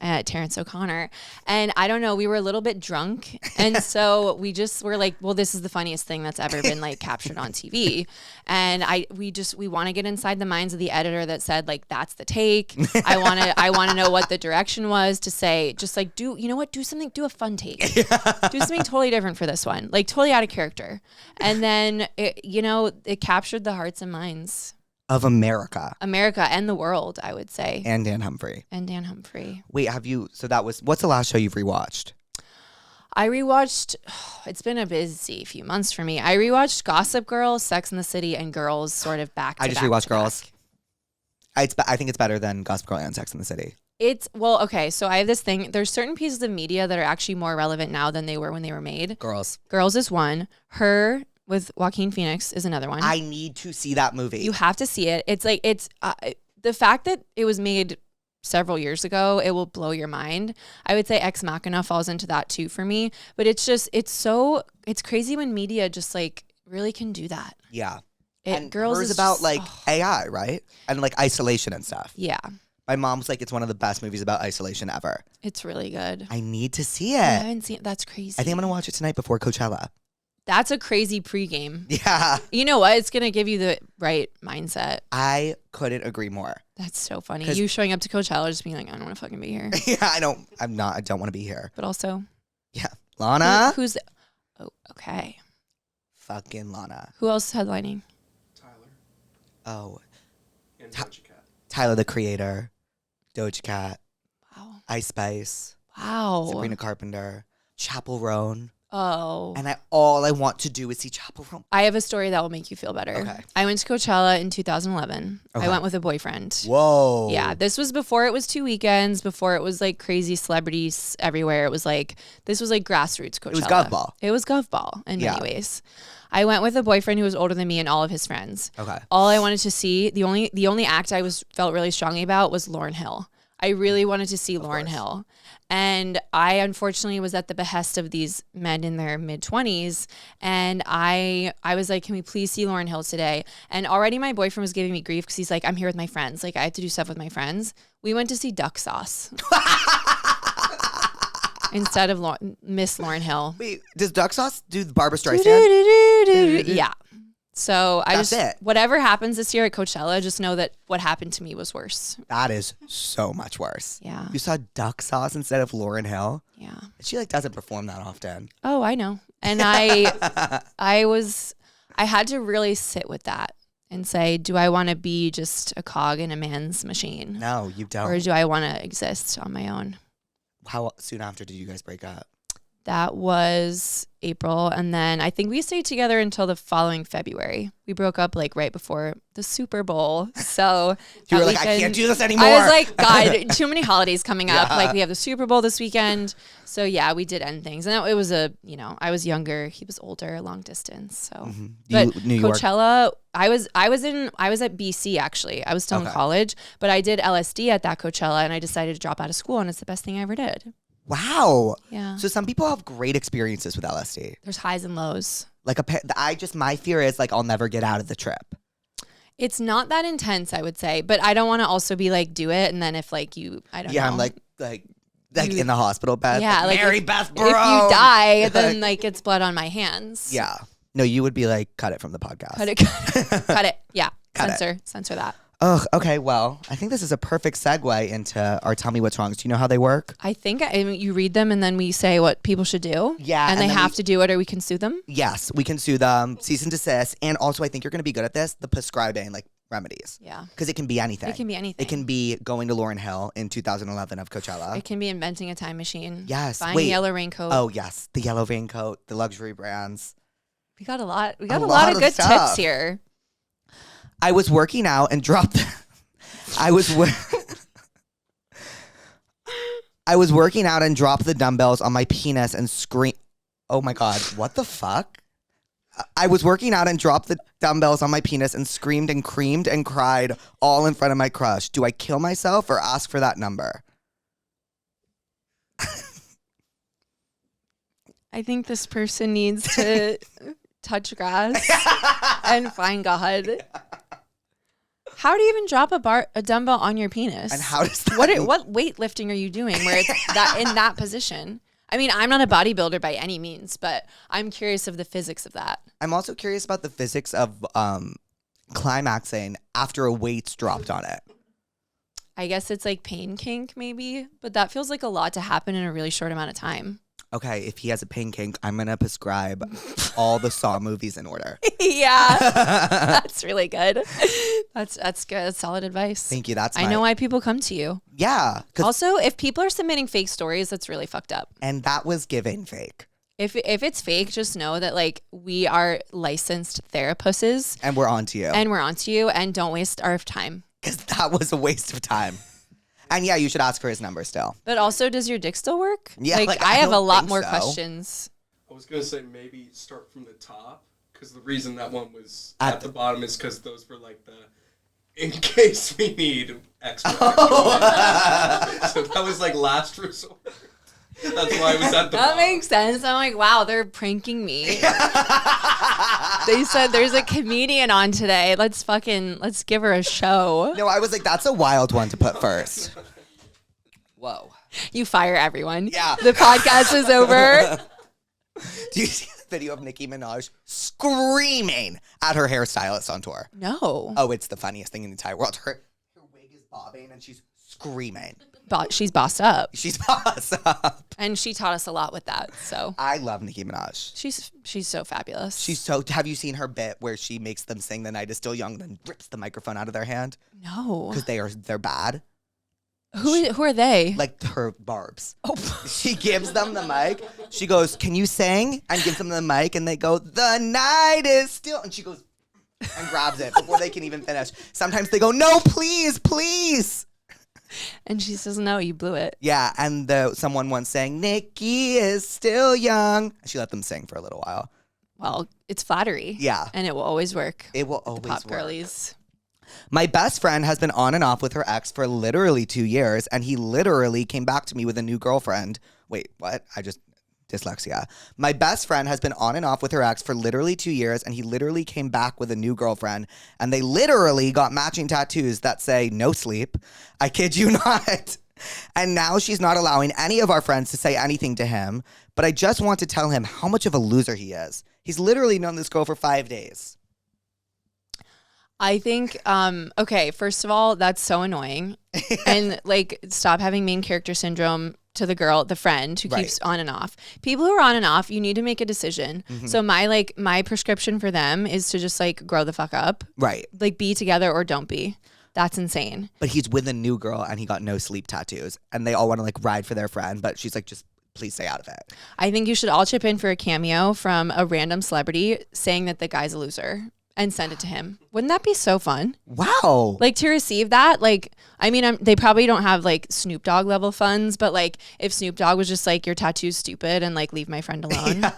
at Terrence O'Connor. And I don't know, we were a little bit drunk. And so we just were like, well, this is the funniest thing that's ever been like captured on TV. And we want to get inside the minds of the editor that said like, that's the take. I want to know what the direction was to say, just like, do a fun take, do something totally different for this one, like totally out of character. And then it captured the hearts and minds of America and the world, I would say. And Dan Humphrey. Wait, what's the last show you've rewatched? I rewatched, it's been a busy few months for me. I rewatched Gossip Girl, Sex and the City, and Girls sort of back to back. I just rewatched Girls. I think it's better than Gossip Girl and Sex and the City. Okay, so I have this thing. There's certain pieces of media that are actually more relevant now than they were when they were made. Girls is one. Her with Joaquin Phoenix is another one. I need to see that movie. You have to see it. It's like, the fact that it was made several years ago, it will blow your mind. I would say Ex Machina falls into that too for me, but it's crazy when media just like really can do that. Yeah. Girls is is about like AI, right? And like isolation and stuff. Yeah. My mom's like, it's one of the best movies about isolation ever. It's really good. I need to see it. I haven't seen it. That's crazy. I think I'm going to watch it tonight before Coachella. That's a crazy pregame. Yeah. You know what? It's going to give you the right mindset. I couldn't agree more. That's so funny. You showing up to Coachella just being like, I don't want to fucking be here. Yeah, I don't want to be here. But also. Yeah. Lana. Oh, okay. Fucking Lana. Who else is headlining? Oh. And Doja Cat. Tyler, the Creator. Doja Cat. Wow. Ice Spice. Wow. Sabrina Carpenter. Chappell Roan. Oh. And all I want to do is see Chappell Roan. I have a story that will make you feel better. Okay. I went to Coachella in 2011. Okay. I went with a boyfriend. Whoa. Yeah, this was before it was 2 weekends, before it was like crazy celebrities everywhere. This was like grassroots Coachella. It was Gov Ball. It was Gov Ball in many ways. I went with a boyfriend who was older than me and all of his friends. Okay. All I wanted to see, the only act I felt really strongly about was Lauryn Hill. I really wanted to see Lauryn Hill. And I unfortunately was at the behest of these men in their mid-20s. And I was like, can we please see Lauryn Hill today? And already my boyfriend was giving me grief because he's like, I'm here with my friends. Like, I have to do stuff with my friends. We went to see Duck Sauce. Instead of Miss Lauryn Hill. Wait, does Duck Sauce do the Barbra Streisand? Yeah. So That's it. Whatever happens this year at Coachella, just know that what happened to me was worse. That is so much worse. Yeah. You saw Duck Sauce instead of Lauryn Hill? Yeah. She like doesn't perform that often. Oh, I know. And I had to really sit with that and say, do I want to be just a cog in a man's machine? No, you don't. Or do I want to exist on my own? How soon after did you guys break up? That was April. And then I think we stayed together until the following February. We broke up like right before the Super Bowl. So you were like, I can't do this anymore. I was like, God, too many holidays coming up. Like we have the Super Bowl this weekend. So yeah, we did end things. And it was I was younger. He was older, long distance. So, but New York. Coachella, I was at BC actually. I was still in college, but I did LSD at that Coachella and I decided to drop out of school and it's the best thing I ever did. Wow. Yeah. So some people have great experiences with LSD. There's highs and lows. Like my fear is like I'll never get out of the trip. It's not that intense, I would say, but I don't want to also be like do it and then if like I don't know. Yeah, I'm like in the hospital bed. Yeah, like Mary if, Beth Barone. If you die, then like it's blood on my hands. Yeah. No, you would be like, cut it from the podcast. Cut it. Yeah. Censor that. Oh, okay. Well, I think this is a perfect segue into our Tell Me What's Wrongs. Do you know how they work? I think you read them and then we say what people should do. Yeah. And they have to do it or we can sue them. Yes, we can sue them, cease and desist. And also, I think you're going to be good at this, the prescribing like remedies. Yeah. Because it can be anything. It can be anything. It can be going to Lauryn Hill in 2011 of Coachella. It can be inventing a time machine. Yes. Buying a yellow raincoat. Oh, yes. The yellow raincoat, the luxury brands. We got a lot of good tips here. I was working out and dropped... I was working out and dropped the dumbbells on my penis and screamed. Oh my God, what the fuck? I was working out and dropped the dumbbells on my penis and screamed and creamed and cried all in front of my crush. Do I kill myself or ask for that number? I think this person needs to touch grass and find God. How do you even drop a dumbbell on your penis? And how does that... What weightlifting are you doing where it's that in that position? I mean, I'm not a bodybuilder by any means, but I'm curious of the physics of that. I'm also curious about the physics of climaxing after a weight's dropped on it. I guess it's like pain kink maybe, but that feels like a lot to happen in a really short amount of time. Okay, if he has a pain kink, I'm going to prescribe all the Saw movies in order. Yeah, that's really good. That's good. That's solid advice. Thank you. I know why people come to you. Yeah. Also, if people are submitting fake stories, that's really fucked up. And that was given fake. If it's fake, just know that like we are licensed therapusses. And we're on to you. And don't waste our time. Because that was a waste of time. And yeah, you should ask for his number still. But also, does your dick still work? Yeah, like I have a don't lot think more so. questions. I was going to say maybe start from the top, because the reason that one was at the bottom is because those were like in case we need extra. So that was like last resort. That's why it was at the That bottom. makes sense. I'm like, wow, they're pranking me. They said there's a comedian on today. Let's give her a show. No, I was like, that's a wild one to put first. Whoa. You fire everyone. Yeah. The podcast is over. Do you see the video of Nicki Minaj screaming at her hairstylist on tour? No. Oh, it's the funniest thing in the entire world. Her wig is bobbing and she's screaming. She's bossed up. She's boss up. And she taught us a lot with that. So I love Nicki Minaj. she's so fabulous. Have you seen her bit where she makes them sing "The Night Is Still Young" and then rips the microphone out of their hand? No. Because they're bad. Who are they? Like her barbs. Oh. She gives them the mic. She goes, "Can you sing?" And gives them the mic and they go, "The night is still," and she goes and grabs it before they can even finish. Sometimes they go, "No, please, please." And she says, "No, you blew it." Yeah, and someone once sang, "Nikki is still young." She let them sing for a little while. Well, it's flattery. Yeah. And it will always work. It will always Pop work. girlies. My best friend has been on and off with her ex for literally 2 years, and he literally came back to me with a new girlfriend. Wait, what? Dyslexia. My best friend has been on and off with her ex for literally 2 years, and he literally came back with a new girlfriend, and they literally got matching tattoos that say "no sleep." I kid you not. And now she's not allowing any of our friends to say anything to him, but I just want to tell him how much of a loser he is. He's literally known this girl for 5 days. I think, okay, first of all, that's so annoying. And like, stop having main character syndrome to the friend who keeps on and off. People who are on and off, you need to make a decision. Mm-hmm. So my prescription for them is to just like grow the fuck up. Right. Like be together or don't be. That's insane. But he's with a new girl and he got no sleep tattoos, and they all want to like ride for their friend, but she's like, just please stay out of it. I think you should all chip in for a cameo from a random celebrity saying that the guy's a loser and send it to him. Wouldn't that be so fun? Wow. Like to receive that, like, I mean, they probably don't have like Snoop Dogg level funds, but like if Snoop Dogg was just like, your tattoo's stupid and like leave my friend alone, yeah.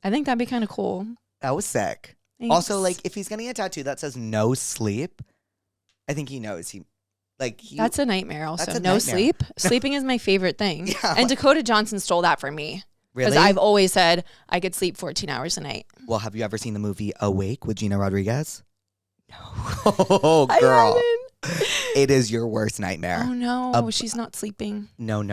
I think that'd be kind of cool. That was sick. Thanks. Also, like if he's getting a tattoo that says "no sleep," I think he knows that's a nightmare. Also, that's a no nightmare. sleep. Sleeping is my favorite thing. Yeah, and Dakota Johnson stole that from me. Really? Because I've always said I could sleep 14 hours a night. Well, have you ever seen the movie Awake with Gina Rodriguez? No. Oh, girl. I haven't. It is your worst nightmare. Oh, no. She's not sleeping. No.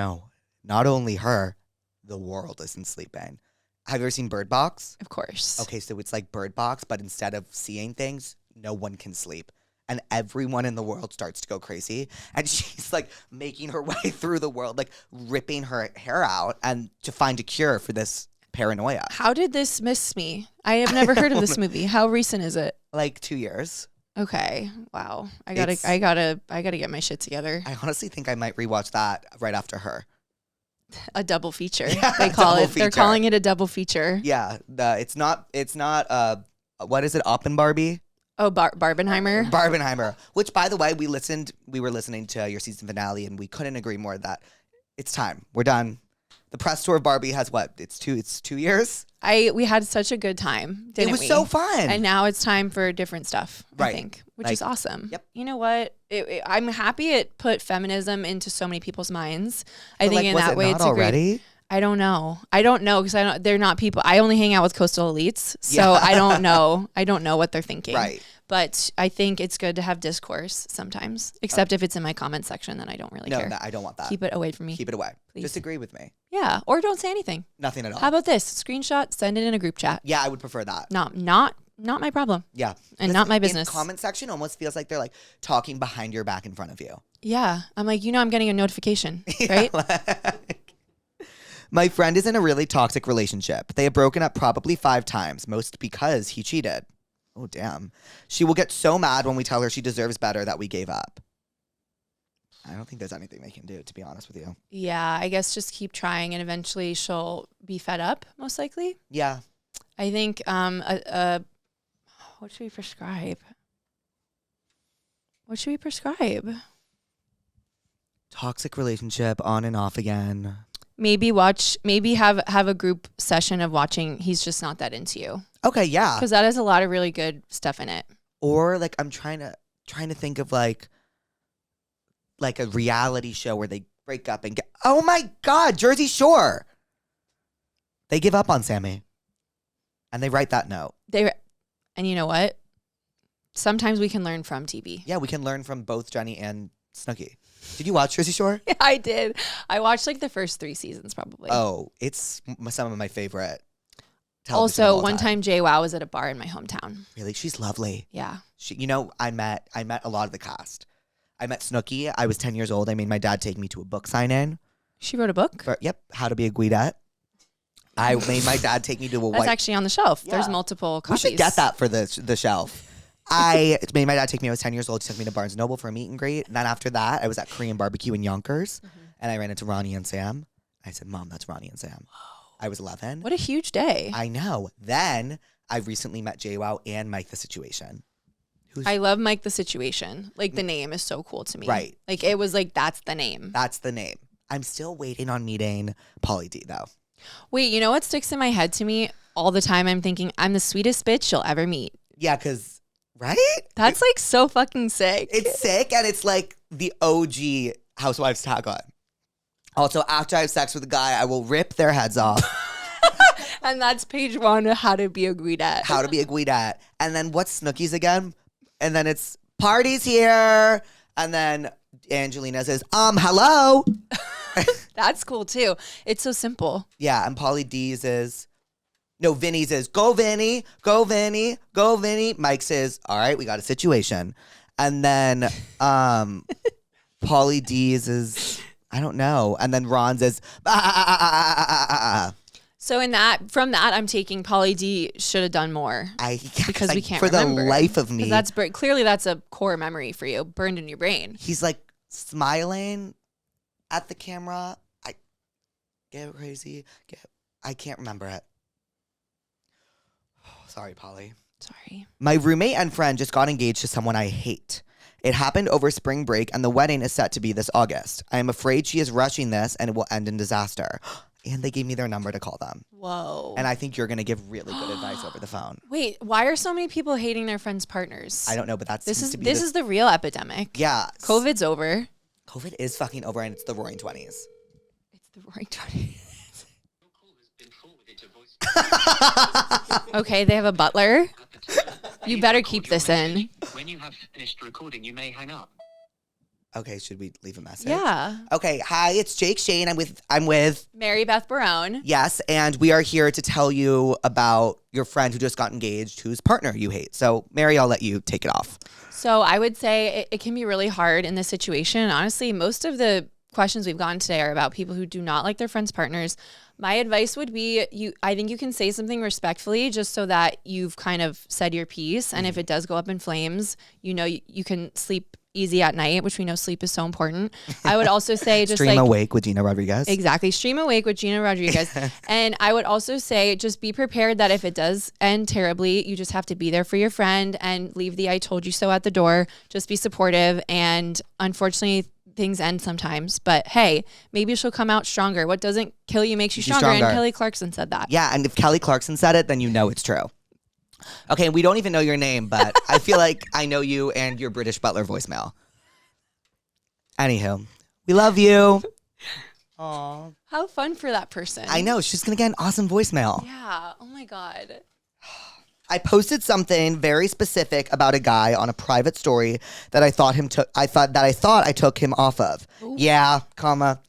Not only her, the world isn't sleeping. Have you ever seen Bird Box? Of course. Okay, so it's like Bird Box, but instead of seeing things, no one can sleep. And everyone in the world starts to go crazy. And she's like making her way through the world, like ripping her hair out and to find a cure for this paranoia. How did this miss me? I have never heard of this movie. How recent is it? Like 2 years. Okay. Wow. I gotta get my shit together. I honestly think I might rewatch that right after her. A double feature. Yeah, they call it. feature. They're calling it a double feature. Yeah. It's not what is it? Oppenbarbie? Oh, Barbenheimer. Barbenheimer. Which, by the way, we were listening to your season finale, and we couldn't agree more that it's time. We're done. The press tour of Barbie has what? It's 2 years? We had such a good time, didn't we? It was so fun. And now it's time for different stuff, I Right. think, which Like, is awesome. yep. You know what? I'm happy it put feminism into so many people's minds. I But, think like, in was that it way not it's a great. already? I don't know because they're not people. I only hang out with coastal elites, so I don't know. I don't know what they're thinking. Right. But I think it's good to have discourse sometimes, except if it's in my comment section, then I don't really care. No, I don't want that. Keep it away from me. Keep it away. Please. Just agree with me. Yeah, or don't say anything. Nothing at all. How about this? Screenshot, send it in a group chat. Yeah, I would prefer that. Not my problem. Yeah. And Because not my in business. comment section almost feels like they're like talking behind your back in front of you. Yeah, I'm like, I'm getting a notification, right? My friend is in a really toxic relationship. They have broken up probably 5 times, most because he cheated. Oh, damn. She will get so mad when we tell her she deserves better that we gave up. I don't think there's anything they can do, to be honest with you. Yeah, I guess just keep trying, and eventually she'll be fed up, most likely. Yeah. I think what should we prescribe? What should we prescribe? Toxic relationship, on and off again. Maybe have a group session of watching He's Just Not That Into You. Okay, yeah. Because that has a lot of really good stuff in it. Or like I'm trying to think of like a reality show where they break up and get, oh my God, Jersey Shore. They give up on Sammy. And they write that note. And you know what? Sometimes we can learn from TV. Yeah, we can learn from both Jenny and Snooki. Did you watch Jersey Shore? Yeah, I did. I watched like the first 3 seasons probably. Oh, it's some of my favorite television of Also, all one time JWoww was at a bar in my hometown. Really? She's lovely. Yeah. I met a lot of the cast. I met Snooki. I was 10 years old. I made my dad take me to a book sign-in. She wrote a book? Yep, How to Be a Guidette. I made my dad take me to a That's white... actually on the shelf. Yeah. There's multiple We copies. should get that for the shelf. I made my dad take me. I was 10 years old. He took me to Barnes & Noble for a meet and greet. And then after that, I was at Korean barbecue in Yonkers. And I ran into Ronnie and Sam. I said, Mom, that's Ronnie and Sam. I was 11. What a huge day. I know. Then I recently met JWoww and Mike the Situation. I love Mike the Situation. Like, the name is so cool to me. Right. Like, it was like, that's the name. That's the name. I'm still waiting on meeting Pauly D, though. Wait, you know what sticks in my head to me all the time? I'm thinking, I'm the sweetest bitch you'll ever meet. Yeah, because, right? That's like so fucking sick. It's sick, and it's like the OG Housewives tagline. Also, after I have sex with a guy, I will rip their heads off. And that's page 1 of How to Be a Guidette. How to Be a Guidette. And then what's Snooki's again? And then it's parties here. And then Angelina says, hello. That's cool too. It's so simple. Yeah, and Pauly D's is, no, Vinny's is, go Vinny, go Vinny, go Vinny. Mike says, all right, we got a situation. And then Pauly D's is, I don't know. And then Ron's is, So from that, I'm taking Pauly D should have done more. Because we can't for remember. the life of me. Clearly that's a core memory for you, burned in your brain. He's like smiling at the camera. I get crazy. I can't remember it. Sorry, Polly. Sorry. My roommate and friend just got engaged to someone I hate. It happened over spring break, and the wedding is set to be this August. I am afraid she is rushing this, and it will end in disaster. And they gave me their number to call them. Whoa. And I think you're going to give really good advice over the phone. Wait, why are so many people hating their friends' partners? I don't know, but This is the real epidemic. Yeah. COVID's over. COVID is fucking over, and it's the roaring 20s. It's the roaring 20s. Okay, they have a butler. You better keep this in. When you have finished recording, you may hang up. Okay, should we leave a message? Yeah. Okay, hi, it's Jake Shane. I'm with Mary Beth Barone. Yes, and we are here to tell you about your friend who just got engaged, whose partner you hate. So, Mary, I'll let you take it off. So I would say it can be really hard in this situation. Honestly, most of the questions we've gotten today are about people who do not like their friends' partners. My advice would be I think you can say something respectfully just so that you've kind of said your piece. And if it does go up in flames, you can sleep easy at night, which we know sleep is so important. I would also say just Stream Awake with Gina Rodriguez. Exactly. Stream Awake with Gina Rodriguez. And I would also say just be prepared that if it does end terribly, you just have to be there for your friend and leave the I told you so at the door. Just be supportive. And unfortunately, things end sometimes. But hey, maybe she'll come out stronger. What doesn't kill you makes you stronger. And Kelly Clarkson said that. Yeah, and if Kelly Clarkson said it, then you know it's true. Okay, we don't even know your name, but I feel like I know you and your British Butler voicemail. Anywho, we love you. Aw. How fun for that person. I know, she's going to get an awesome voicemail. Yeah. Oh my God. I posted something very specific about a guy on a private story that I thought I took him off of. Ooh. Yeah,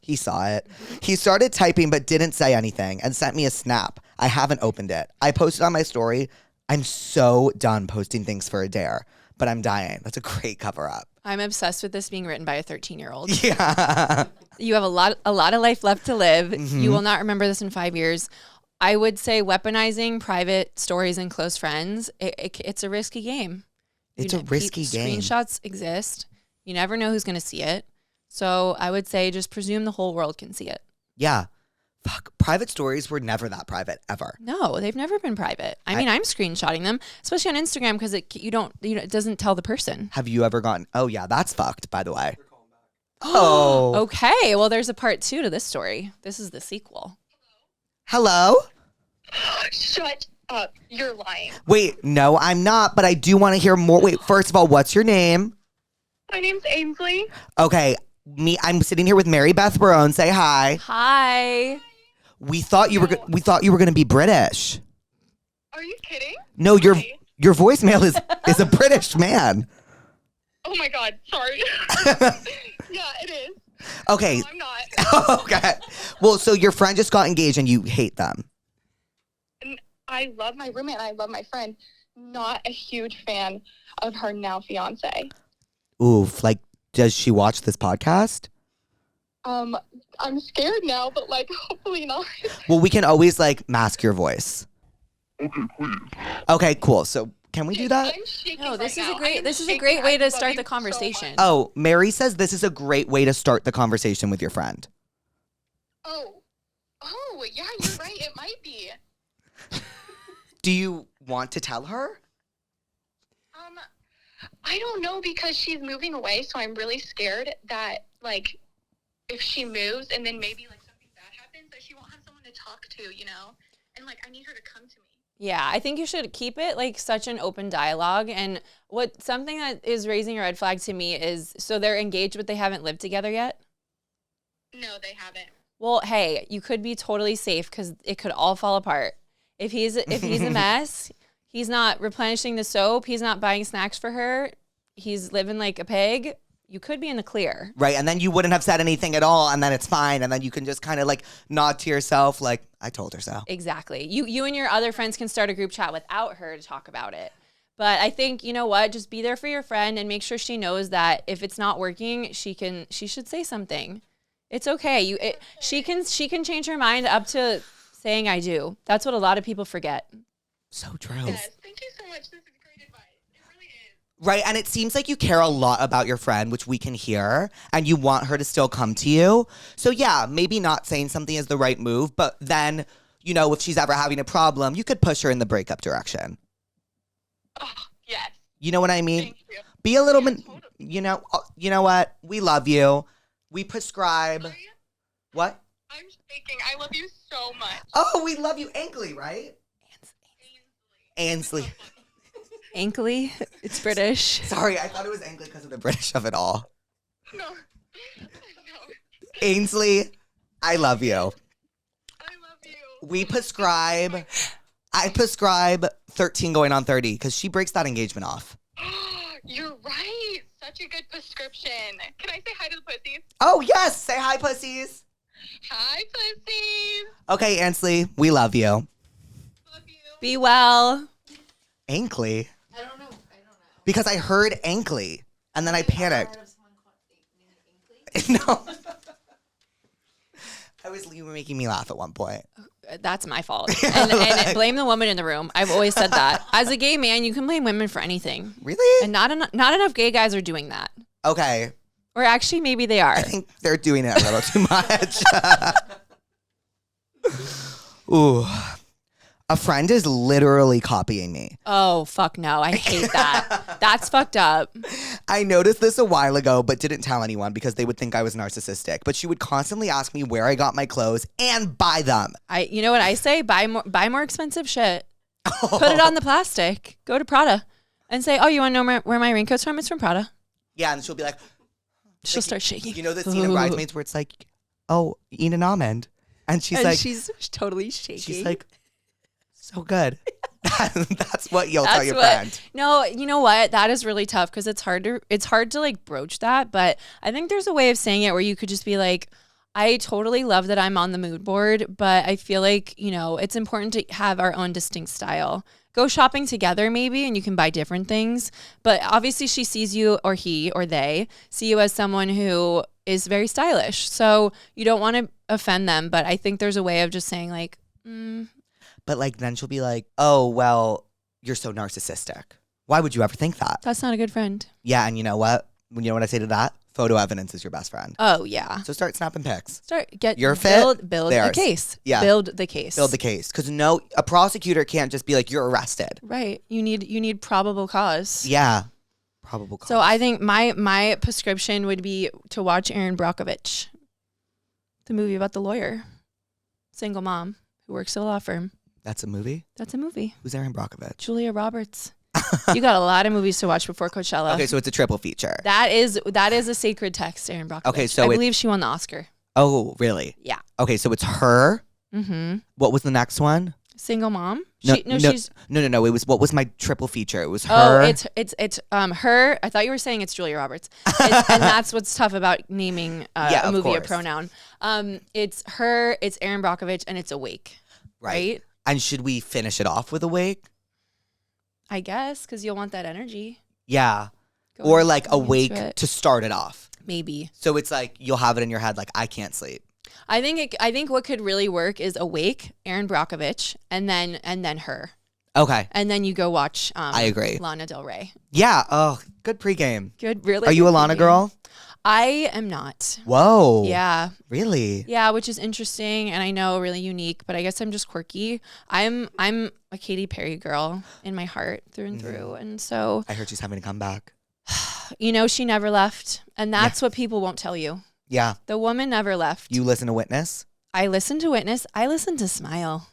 he saw it. He started typing but didn't say anything and sent me a snap. I haven't opened it. I posted on my story. I'm so done posting things for a dare, but I'm dying. That's a great cover up. I'm obsessed with this being written by a 13-year-old. Yeah. You have a lot of life left to live. Mm-hmm. You will not remember this in 5 years. I would say weaponizing private stories and close friends, it's a risky game. It's a risky game. Screenshots exist. You never know who's going to see it. So I would say just presume the whole world can see it. Yeah. Fuck. Private stories were never that private, ever. No, they've never been private. I mean, I'm screenshotting them, especially on Instagram, because it doesn't tell the person. Have you ever gotten, oh yeah, that's fucked, by the way. Oh. Okay. Well, there's a part 2 to this story. This is the sequel. Hello? Shut up. You're lying. Wait, no, I'm not, but I do want to hear more. Wait, first of all, what's your name? My name's Ainsley. Okay, I'm sitting here with Mary Beth Barone. Say hi. Hi. We thought you were going to be British. Are you kidding? No, your voicemail is a British man. Oh my God, sorry. Yeah, it is. Okay. No, I'm not. Okay. Well, so your friend just got engaged and you hate them. And I love my roommate and I love my friend. Not a huge fan of her now fiance. Oof. Like, does she watch this podcast? I'm scared now, but like, hopefully not. Well, we can always like mask your voice. Okay, please. Okay, cool. So can we do that? I'm shaking No, this right is now. a great way to start the conversation. Oh, Mary says this is a great way to start the conversation with your friend. Oh, yeah, you're right. It might be. Do you want to tell her? I don't know because she's moving away, so I'm really scared that like if she moves and then maybe like something bad happens, that she won't have someone to talk to, you know? And like I need her to come to me. Yeah, I think you should keep it like such an open dialogue. And something that is raising a red flag to me is, so they're engaged but they haven't lived together yet? No, they haven't. Well, hey, you could be totally safe because it could all fall apart. If he's a mess, he's not replenishing the soap, he's not buying snacks for her, he's living like a pig, you could be in the clear. Right, and then you wouldn't have said anything at all, and then it's fine, and then you can just kind of like nod to yourself like, I told her so. Exactly. You and your other friends can start a group chat without her to talk about it. But I think, you know what, just be there for your friend and make sure she knows that if it's not working, she should say something. It's okay. She can change her mind up to saying I do. That's what a lot of people forget. So true. Yes, thank you so much. This is great advice. It really is. Right, and it seems like you care a lot about your friend, which we can hear, and you want her to still come to you. So yeah, maybe not saying something is the right move, but then, you know, if she's ever having a problem, you could push her in the breakup direction. Oh, yes. You know what I mean? Thank you. Be a little bit, Totally. you know what? We love you. We prescribe. What? I'm shaking. I love you so much. Oh, we love you. Ainsley, right? Ainsley. Ankly? It's British. Sorry, I thought it was Ainsley because of the British of it all. No. Ainsley, I love you. I love you. We prescribe. I prescribe 13 going on 30 because she breaks that engagement off. You're right. Such a good prescription. Can I say hi to the pussies? Oh, yes. Say hi, pussies. Hi, pussies. Okay, Ainsley, we love you. Love you. Be well. Ainsley? I don't know. Because I heard Ainsley, and then I panicked. No. You were making me laugh at one point. That's my fault. And blame the woman in the room. I've always said that. As a gay man, you can blame women for anything. Really? And not enough gay guys are doing that. Okay. Or actually, maybe they are. I think they're doing it a little too much. Ooh. A friend is literally copying me. Oh, fuck no. I hate that. That's fucked up. I noticed this a while ago, but didn't tell anyone because they would think I was narcissistic. But she would constantly ask me where I got my clothes and buy them. You know what I say? Buy more expensive shit. Put it on the plastic. Go to Prada and say, oh, you want to know where my raincoat's from? It's from Prada. Yeah, and she'll be like, she'll start shaking. You know the scene in Bridesmaids where it's like, oh, eat an almond. And she's like, she's totally shaking. She's like, so good. That's what you'll tell your friend. No, you know what? That is really tough because it's hard to like broach that. But I think there's a way of saying it where you could just be like, I totally love that I'm on the mood board, but I feel like, it's important to have our own distinct style. Go shopping together maybe, and you can buy different things. But obviously she sees you, or he or they see you as someone who is very stylish. So you don't want to offend them. But I think there's a way of just saying like, But like then she'll be like, oh, well, you're so narcissistic. Why would you ever think that? That's not a good friend. Yeah, and you know what? You know what I say to that? Photo evidence is your best friend. Oh, yeah. So start snapping pics. Your fit, build theirs. a case. Yeah. Build the case. Build the case. Because a prosecutor can't just be like, you're arrested. Right. You need probable cause. Yeah. Probable cause. So I think my prescription would be to watch Erin Brockovich, the movie about the lawyer, single mom who works at a law firm. That's a movie? That's a movie. Who's Erin Brockovich? Julia Roberts. You got a lot of movies to watch before Coachella. Okay, so it's a triple feature. That is a sacred text, Erin Brockovich. Okay, so I believe she won the Oscar. Oh, really? Yeah. Okay, so it's her. Mm-hmm. What was the next one? Single mom. No. It was what was my triple feature? It was her. Oh, it's her. I thought you were saying it's Julia Roberts, and that's what's tough about naming a movie a pronoun. It's her. It's Erin Brockovich, and it's Awake. Right. And should we finish it off with Awake? I guess because you'll want that energy. Yeah. Or like Awake to start it off. Maybe. So it's like you'll have it in your head like I can't sleep. I think what could really work is Awake, Erin Brockovich, and then her. Okay. And then you go watch I agree. Lana Del Rey. Yeah. Oh, good pregame. Good, really. Are you a Lana girl? I am not. Whoa. Yeah. Really? Yeah, which is interesting and I know really unique, but I guess I'm just quirky. I'm a Katy Perry girl in my heart through and through. And so I heard she's having to come back. She never left. And that's what people won't tell you. Yeah. The woman never left. You listen to Witness? I listen to Witness. I listen to Smile.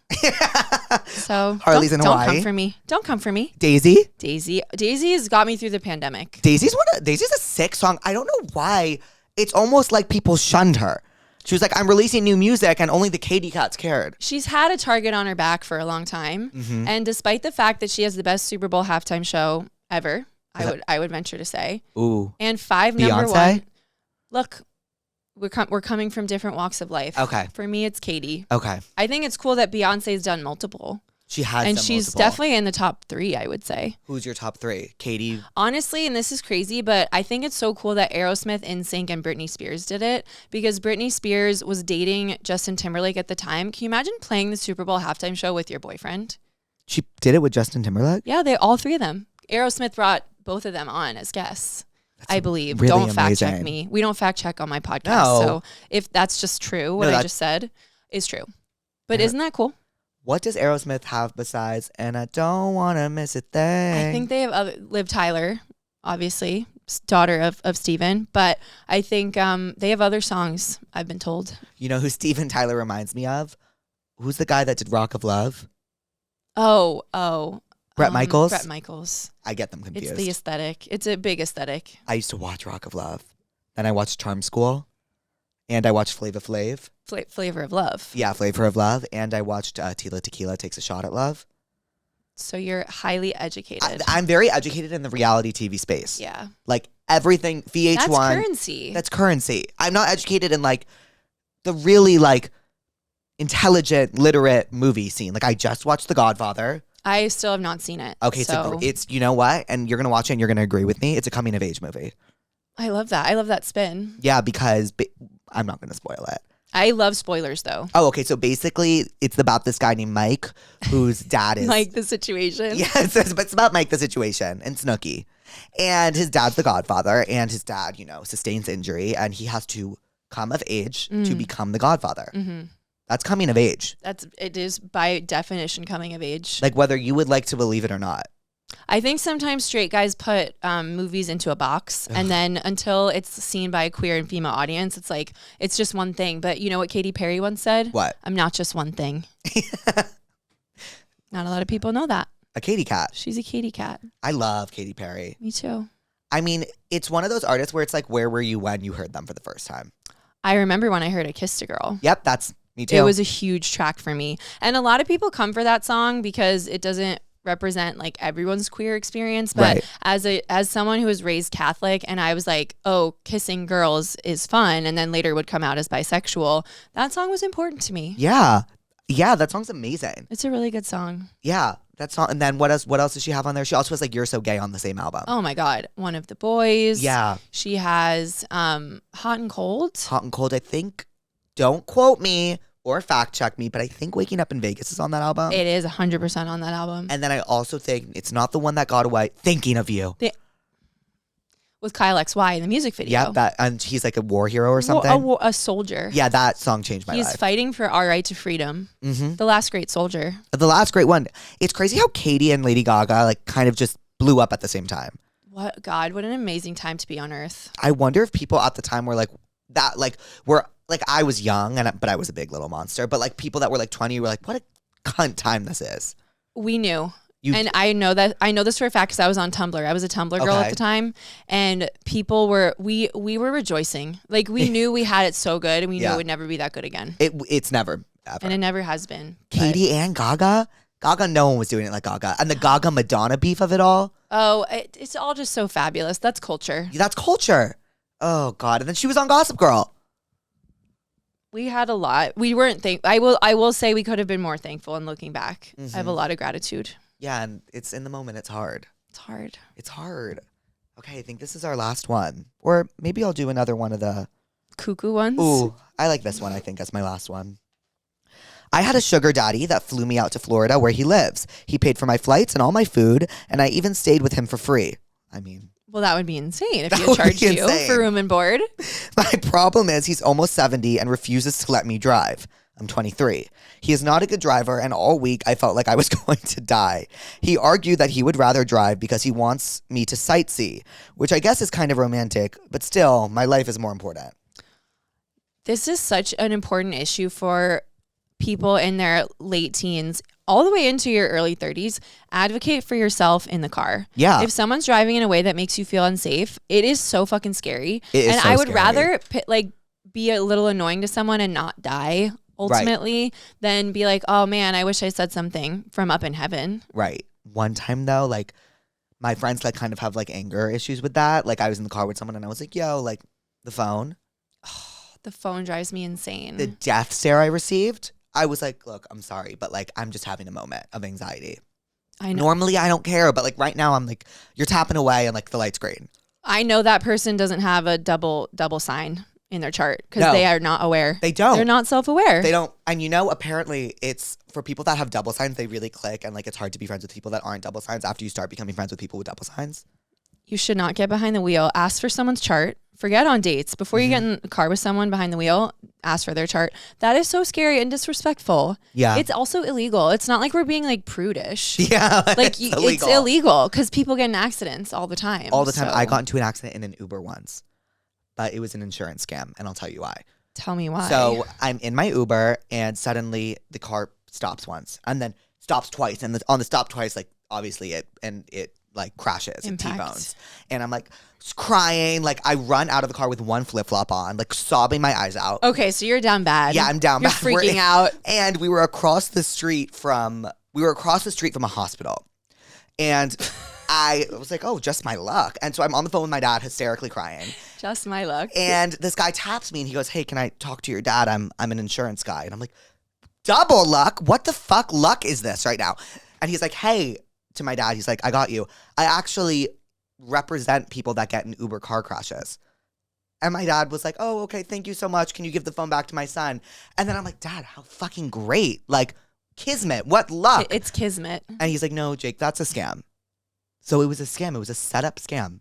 So Harley's in Hawaii. Don't come for me. Don't come for me. Daisy has got me through the pandemic. Daisy's a sick song. I don't know why. It's almost like people shunned her. She was like, I'm releasing new music and only the Katy Cats cared. She's had a target on her back for a long time. Mm-hmm. And despite the fact that she has the best Super Bowl halftime show ever, I would venture to say. Ooh. And 5 number one. Look, we're coming from different walks of life. Okay. For me, it's Katy. Okay. I think it's cool that Beyonce's done multiple. She has and done she's multiple. Definitely in the top 3, I would say. Who's your top 3? Katy? Honestly, and this is crazy, but I think it's so cool that Aerosmith, NSYNC, and Britney Spears did it because Britney Spears was dating Justin Timberlake at the time. Can you imagine playing the Super Bowl halftime show with your boyfriend? She did it with Justin Timberlake? Yeah, all 3 of them. Aerosmith brought both of them on as guests. I believe. Really don't fact amazing. check me. We don't fact check on my podcast. No. So if that's just true, what I just said is true. But isn't that cool? What does Aerosmith have besides "And I Don't Want to Miss a Thing"? I think they have Liv Tyler, obviously, daughter of Steven. But I think they have other songs, I've been told. You know who Steven Tyler reminds me of? Who's the guy that did Rock of Love? Oh. Bret Michaels? Bret Michaels. I get them confused. It's the aesthetic. It's a big aesthetic. I used to watch Rock of Love. Then I watched Charm School. And I watched Flava Flav. Flavor of Love. Yeah, Flavor of Love. And I watched Tila Tequila Takes a Shot at Love. So you're highly educated. I'm very educated in the reality TV space. Yeah. Like everything, VH1. That's currency. That's currency. I'm not educated in like the really like intelligent, literate movie scene. Like I just watched The Godfather. I still have not seen it. Okay, so it's, you know what? And you're going to watch it and you're going to agree with me. It's a coming of age movie. I love that. I love that spin. Yeah, because I'm not going to spoil it. I love spoilers though. Oh, okay. So basically it's about this guy named Mike whose dad is... Mike the Situation. Yeah, it's about Mike the Situation and Snooki. And his dad's the Godfather and his dad, sustains injury and he has to come of age to become the Godfather. Mm-hmm. That's coming of age. It is by definition coming of age. Like whether you would like to believe it or not. I think sometimes straight guys put movies into a box, and then until it's seen by a queer and female audience, it's like it's just one thing. But you know what Katy Perry once said? What? I'm not just one thing. Not a lot of people know that. A Katy cat. She's a Katy cat. I love Katy Perry. Me too. I mean, it's one of those artists where it's like, where were you when you heard them for the first time? I remember when I heard I Kissed a Girl. Yep, that's me too. It was a huge track for me. And a lot of people come for that song because it doesn't represent like everyone's queer experience. But as someone who was raised Catholic, and I was like, oh, kissing girls is fun, and then later would come out as bisexual, that song was important to me. Yeah. Yeah, that song's amazing. It's a really good song. Yeah, that song. And then what else does she have on there? She also has like You're So Gay on the same album. Oh my God. One of the Boys. Yeah. She has Hot and Cold. Hot and Cold, I think. Don't quote me or fact check me, but I think Waking Up in Vegas is on that album. It is 100% on that album. And then I also think it's not the one that got away. Thinking of You. With Kyle XY in the music video. Yeah, and he's like a war hero or something. A soldier. Yeah, that song changed my life. He's fighting for our right to freedom. Mm-hmm. The last great soldier. The last great one. It's crazy how Katy and Lady Gaga like kind of just blew up at the same time. What an amazing time to be on Earth. I wonder if people at the time were like that, like were like I was young but I was a big little monster. But like people that were like 20 were like, what a cunt time this is. We knew. And I know this for a fact because I was on Tumblr. I was a Tumblr girl at the time, and people were we were rejoicing. Like we knew we had it so good, and we knew it would never be that good again. It's never ever, and it never has been. Katy and Gaga, no one was doing it like Gaga, and the Gaga Madonna beef of it all. Oh, it's all just so fabulous. That's culture. That's culture. Oh God! And then she was on Gossip Girl. We had a lot. We weren't I will say we could have been more thankful. And looking back, I have a lot of gratitude. Yeah, and it's in the moment. It's hard. It's hard. Okay, I think this is our last one. Or maybe I'll do another one of the cuckoo ones. Ooh, I like this one, I think, as my last one. I had a sugar daddy that flew me out to Florida where he lives. He paid for my flights and all my food, and I even stayed with him for free. I mean... Well, that would be insane if he charged you for room and board. My problem is he's almost 70 and refuses to let me drive. I'm 23. He is not a good driver, and all week I felt like I was going to die. He argued that he would rather drive because he wants me to sightsee, which I guess is kind of romantic, but still, my life is more important. This is such an important issue for people in their late teens, all the way into your early 30s. Advocate for yourself in the car. Yeah. If someone's driving in a way that makes you feel unsafe, it is so fucking scary. It is and so I would scary. rather be a little annoying to someone and not die ultimately than be like, oh man, I wish I said something from up in heaven. Right. One time though, like my friends like kind of have like anger issues with that. Like I was in the car with someone and I was like, yo, like the phone. The phone drives me insane. The death stare I received. I was like, look, I'm sorry, but like I'm just having a moment of anxiety. I know. Normally I don't care, but like right now I'm like, you're tapping away and like the light's green. I know that person doesn't have a double sign in their chart because they are not aware. They don't. They're not self-aware. They don't. And apparently it's for people that have double signs, they really click, and like it's hard to be friends with people that aren't double signs after you start becoming friends with people with double signs. You should not get behind the wheel. Ask for someone's chart. Forget on dates. Before you get in the car with someone behind the wheel, ask for their chart. That is so scary and disrespectful. Yeah. It's also illegal. It's not like we're being like prudish. Yeah. Like it's illegal because people get in accidents all the time. All the time. So I got into an accident in an Uber once, but it was an insurance scam, and I'll tell you why. Tell me why. So I'm in my Uber, and suddenly the car stops once, and then stops twice, and on the stop twice, like obviously it like crashes and T-bones, and I'm like crying, like I run out of the car with one flip-flop on, like sobbing my eyes out. Okay, so you're down bad. Yeah, I'm down you're bad. Freaking out. And we were across the street from a hospital, and I was like, oh, just my luck. And so I'm on the phone with my dad, hysterically crying. Just my luck. And this guy taps me and he goes, hey, can I talk to your dad? I'm an insurance guy. And I'm like, double luck? What the fuck luck is this right now? And he's like, hey, to my dad, he's like, I got you. I actually represent people that get in Uber car crashes. And my dad was like, oh, okay, thank you so much. Can you give the phone back to my son? And then I'm like, Dad, how fucking great. Like, kismet, what luck. It's kismet. And he's like, no, Jake, that's a scam. So it was a scam. It was a set-up scam.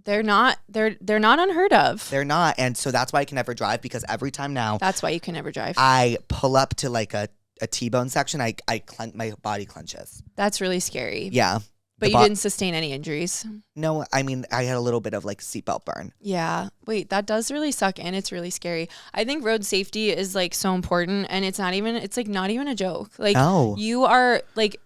They're not unheard of. They're not. And so that's why I can never drive, because every time now That's why you can never drive. I pull up to like a T-bone section, my body clenches. That's really scary. Yeah. But you didn't sustain any injuries. No, I mean, I had a little bit of like seatbelt burn. Yeah. Wait, that does really suck, and it's really scary. I think road safety is like so important, and it's not even a joke. Like you are like,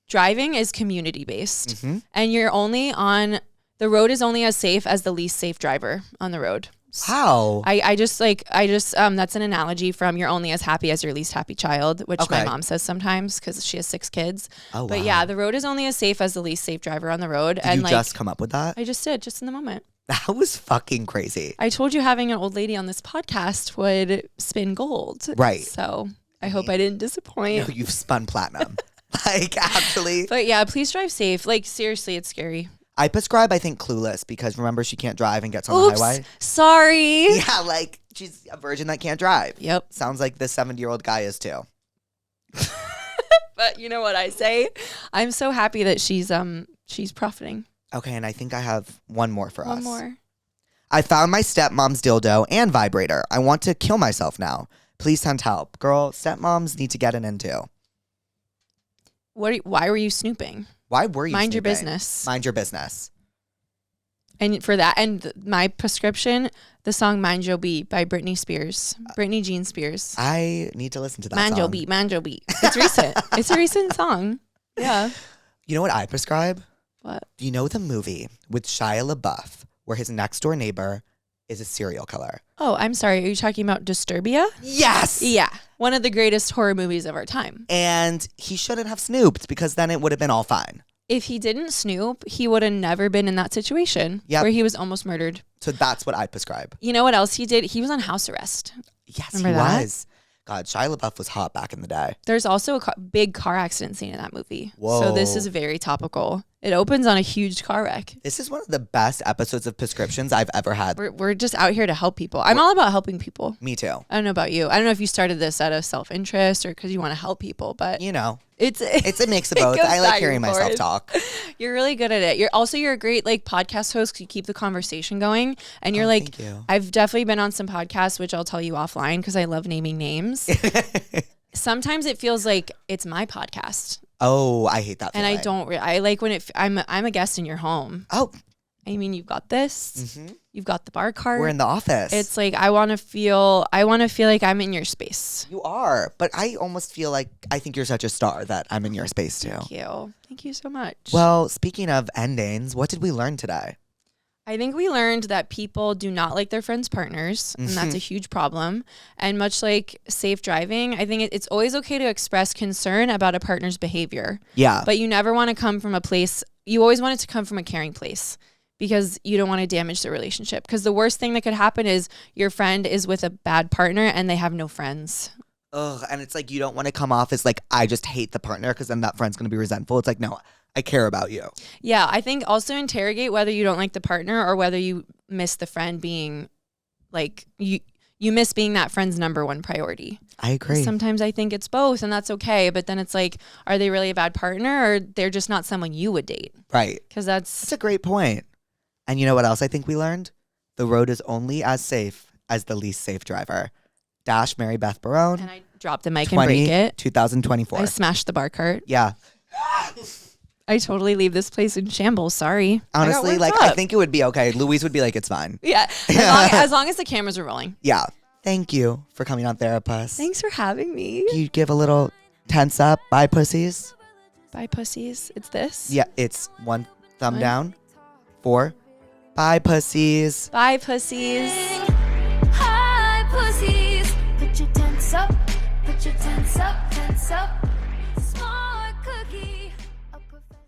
driving is community based, and the road is only as safe as the least safe driver on the road. How? I just that's an analogy from you're only as happy as your least happy child, which my mom says sometimes because she has 6 kids. Oh, wow. But yeah, the road is only as safe as the least safe driver on the road. Did you just come up with that? I just did, just in the moment. That was fucking crazy. I told you having an old lady on this podcast would spin gold. Right. So I hope I didn't disappoint. No, you've spun platinum. Like, actually. But yeah, please drive safe. Like, seriously, it's scary. I prescribe, I think, Clueless, because remember, she can't drive and gets on the highway. Sorry. Yeah, like, she's a virgin that can't drive. Yep. Sounds like this 70-year-old guy is too. But you know what I say? I'm so happy that she's profiting. Okay, and I think I have one more for us. One more. I found my stepmom's dildo and vibrator. I want to kill myself now. Please send help. Girl, stepmoms need to get an into. Why were you snooping? Why were you Mind snooping? your business. Mind your business. And for that, and my prescription, the song Mind Your Beat by Britney Jean Spears. I need to listen to that Mind song. Your Beat. It's recent. It's a recent song. Yeah. You know what I prescribe? What? Do you know the movie with Shia LaBeouf where his next door neighbor is a serial killer? Oh, I'm sorry. Are you talking about Disturbia? Yes! Yeah. One of the greatest horror movies of our time. And he shouldn't have snooped, because then it would have been all fine. If he didn't snoop, he would have never been in that situation where he was almost murdered. So that's what I prescribe. You know what else he did? He was on house arrest. Yes, Remember he that? was. God, Shia LaBeouf was hot back in the day. There's also a big car accident scene in that movie. Whoa. So this is very topical. It opens on a huge car wreck. This is one of the best episodes of prescriptions I've ever had. We're just out here to help people. I'm all about helping people. Me too. I don't know about you. I don't know if you started this out of self-interest or because you want to help people, but You know, it's it's a mix of both. goes I like back hearing and myself forth. talk. You're really good at it. You're a great like podcast host 'cause you keep the conversation going. And you're like, thank you. I've definitely been on some podcasts, which I'll tell you offline because I love naming names. Sometimes it feels like it's my podcast. Oh, I hate that And feeling. I don't. I like when I'm a guest in your home. Oh. I mean, you've got this. You've got the bar cart. We're in the office. It's like I want to feel like I'm in your space. You are, but I almost feel like I think you're such a star that I'm in your space too. Thank you so much. Well, speaking of endings, what did we learn today? I think we learned that people do not like their friends' partners, and that's a huge problem. And much like safe driving, I think it's always okay to express concern about a partner's behavior. Yeah. But you never want to come from a place, you always want it to come from a caring place because you don't want to damage the relationship. Because the worst thing that could happen is your friend is with a bad partner and they have no friends. Ugh, and it's like you don't want to come off as like, I just hate the partner because then that friend's going to be resentful. It's like, no, I care about you. Yeah, I think also interrogate whether you don't like the partner or whether you miss the friend being like, you miss being that friend's number one priority. I agree. Sometimes I think it's both and that's okay. But then it's like, are they really a bad partner or they're just not someone you would date? Right. Because that's a great point. And you know what else I think we learned? The road is only as safe as the least safe driver. Dash Mary Beth Barone. And I dropped the mic and break it. 2024. I smashed the bar cart. Yeah. I totally leave this place in shambles. Sorry. Honestly, I think it would be okay. Louise would be like, it's fine. Yeah. As long as the cameras are rolling. Yeah. Thank you for coming on Therapuss. Thanks for having me. You give a little tense up. Bye, pussies. Bye, pussies. It's this? Yeah, it's one thumb down. 4. Bye, pussies. Bye, pussies. Hi, pussies. Put your tense up. Put your tense up. Tense up. Small.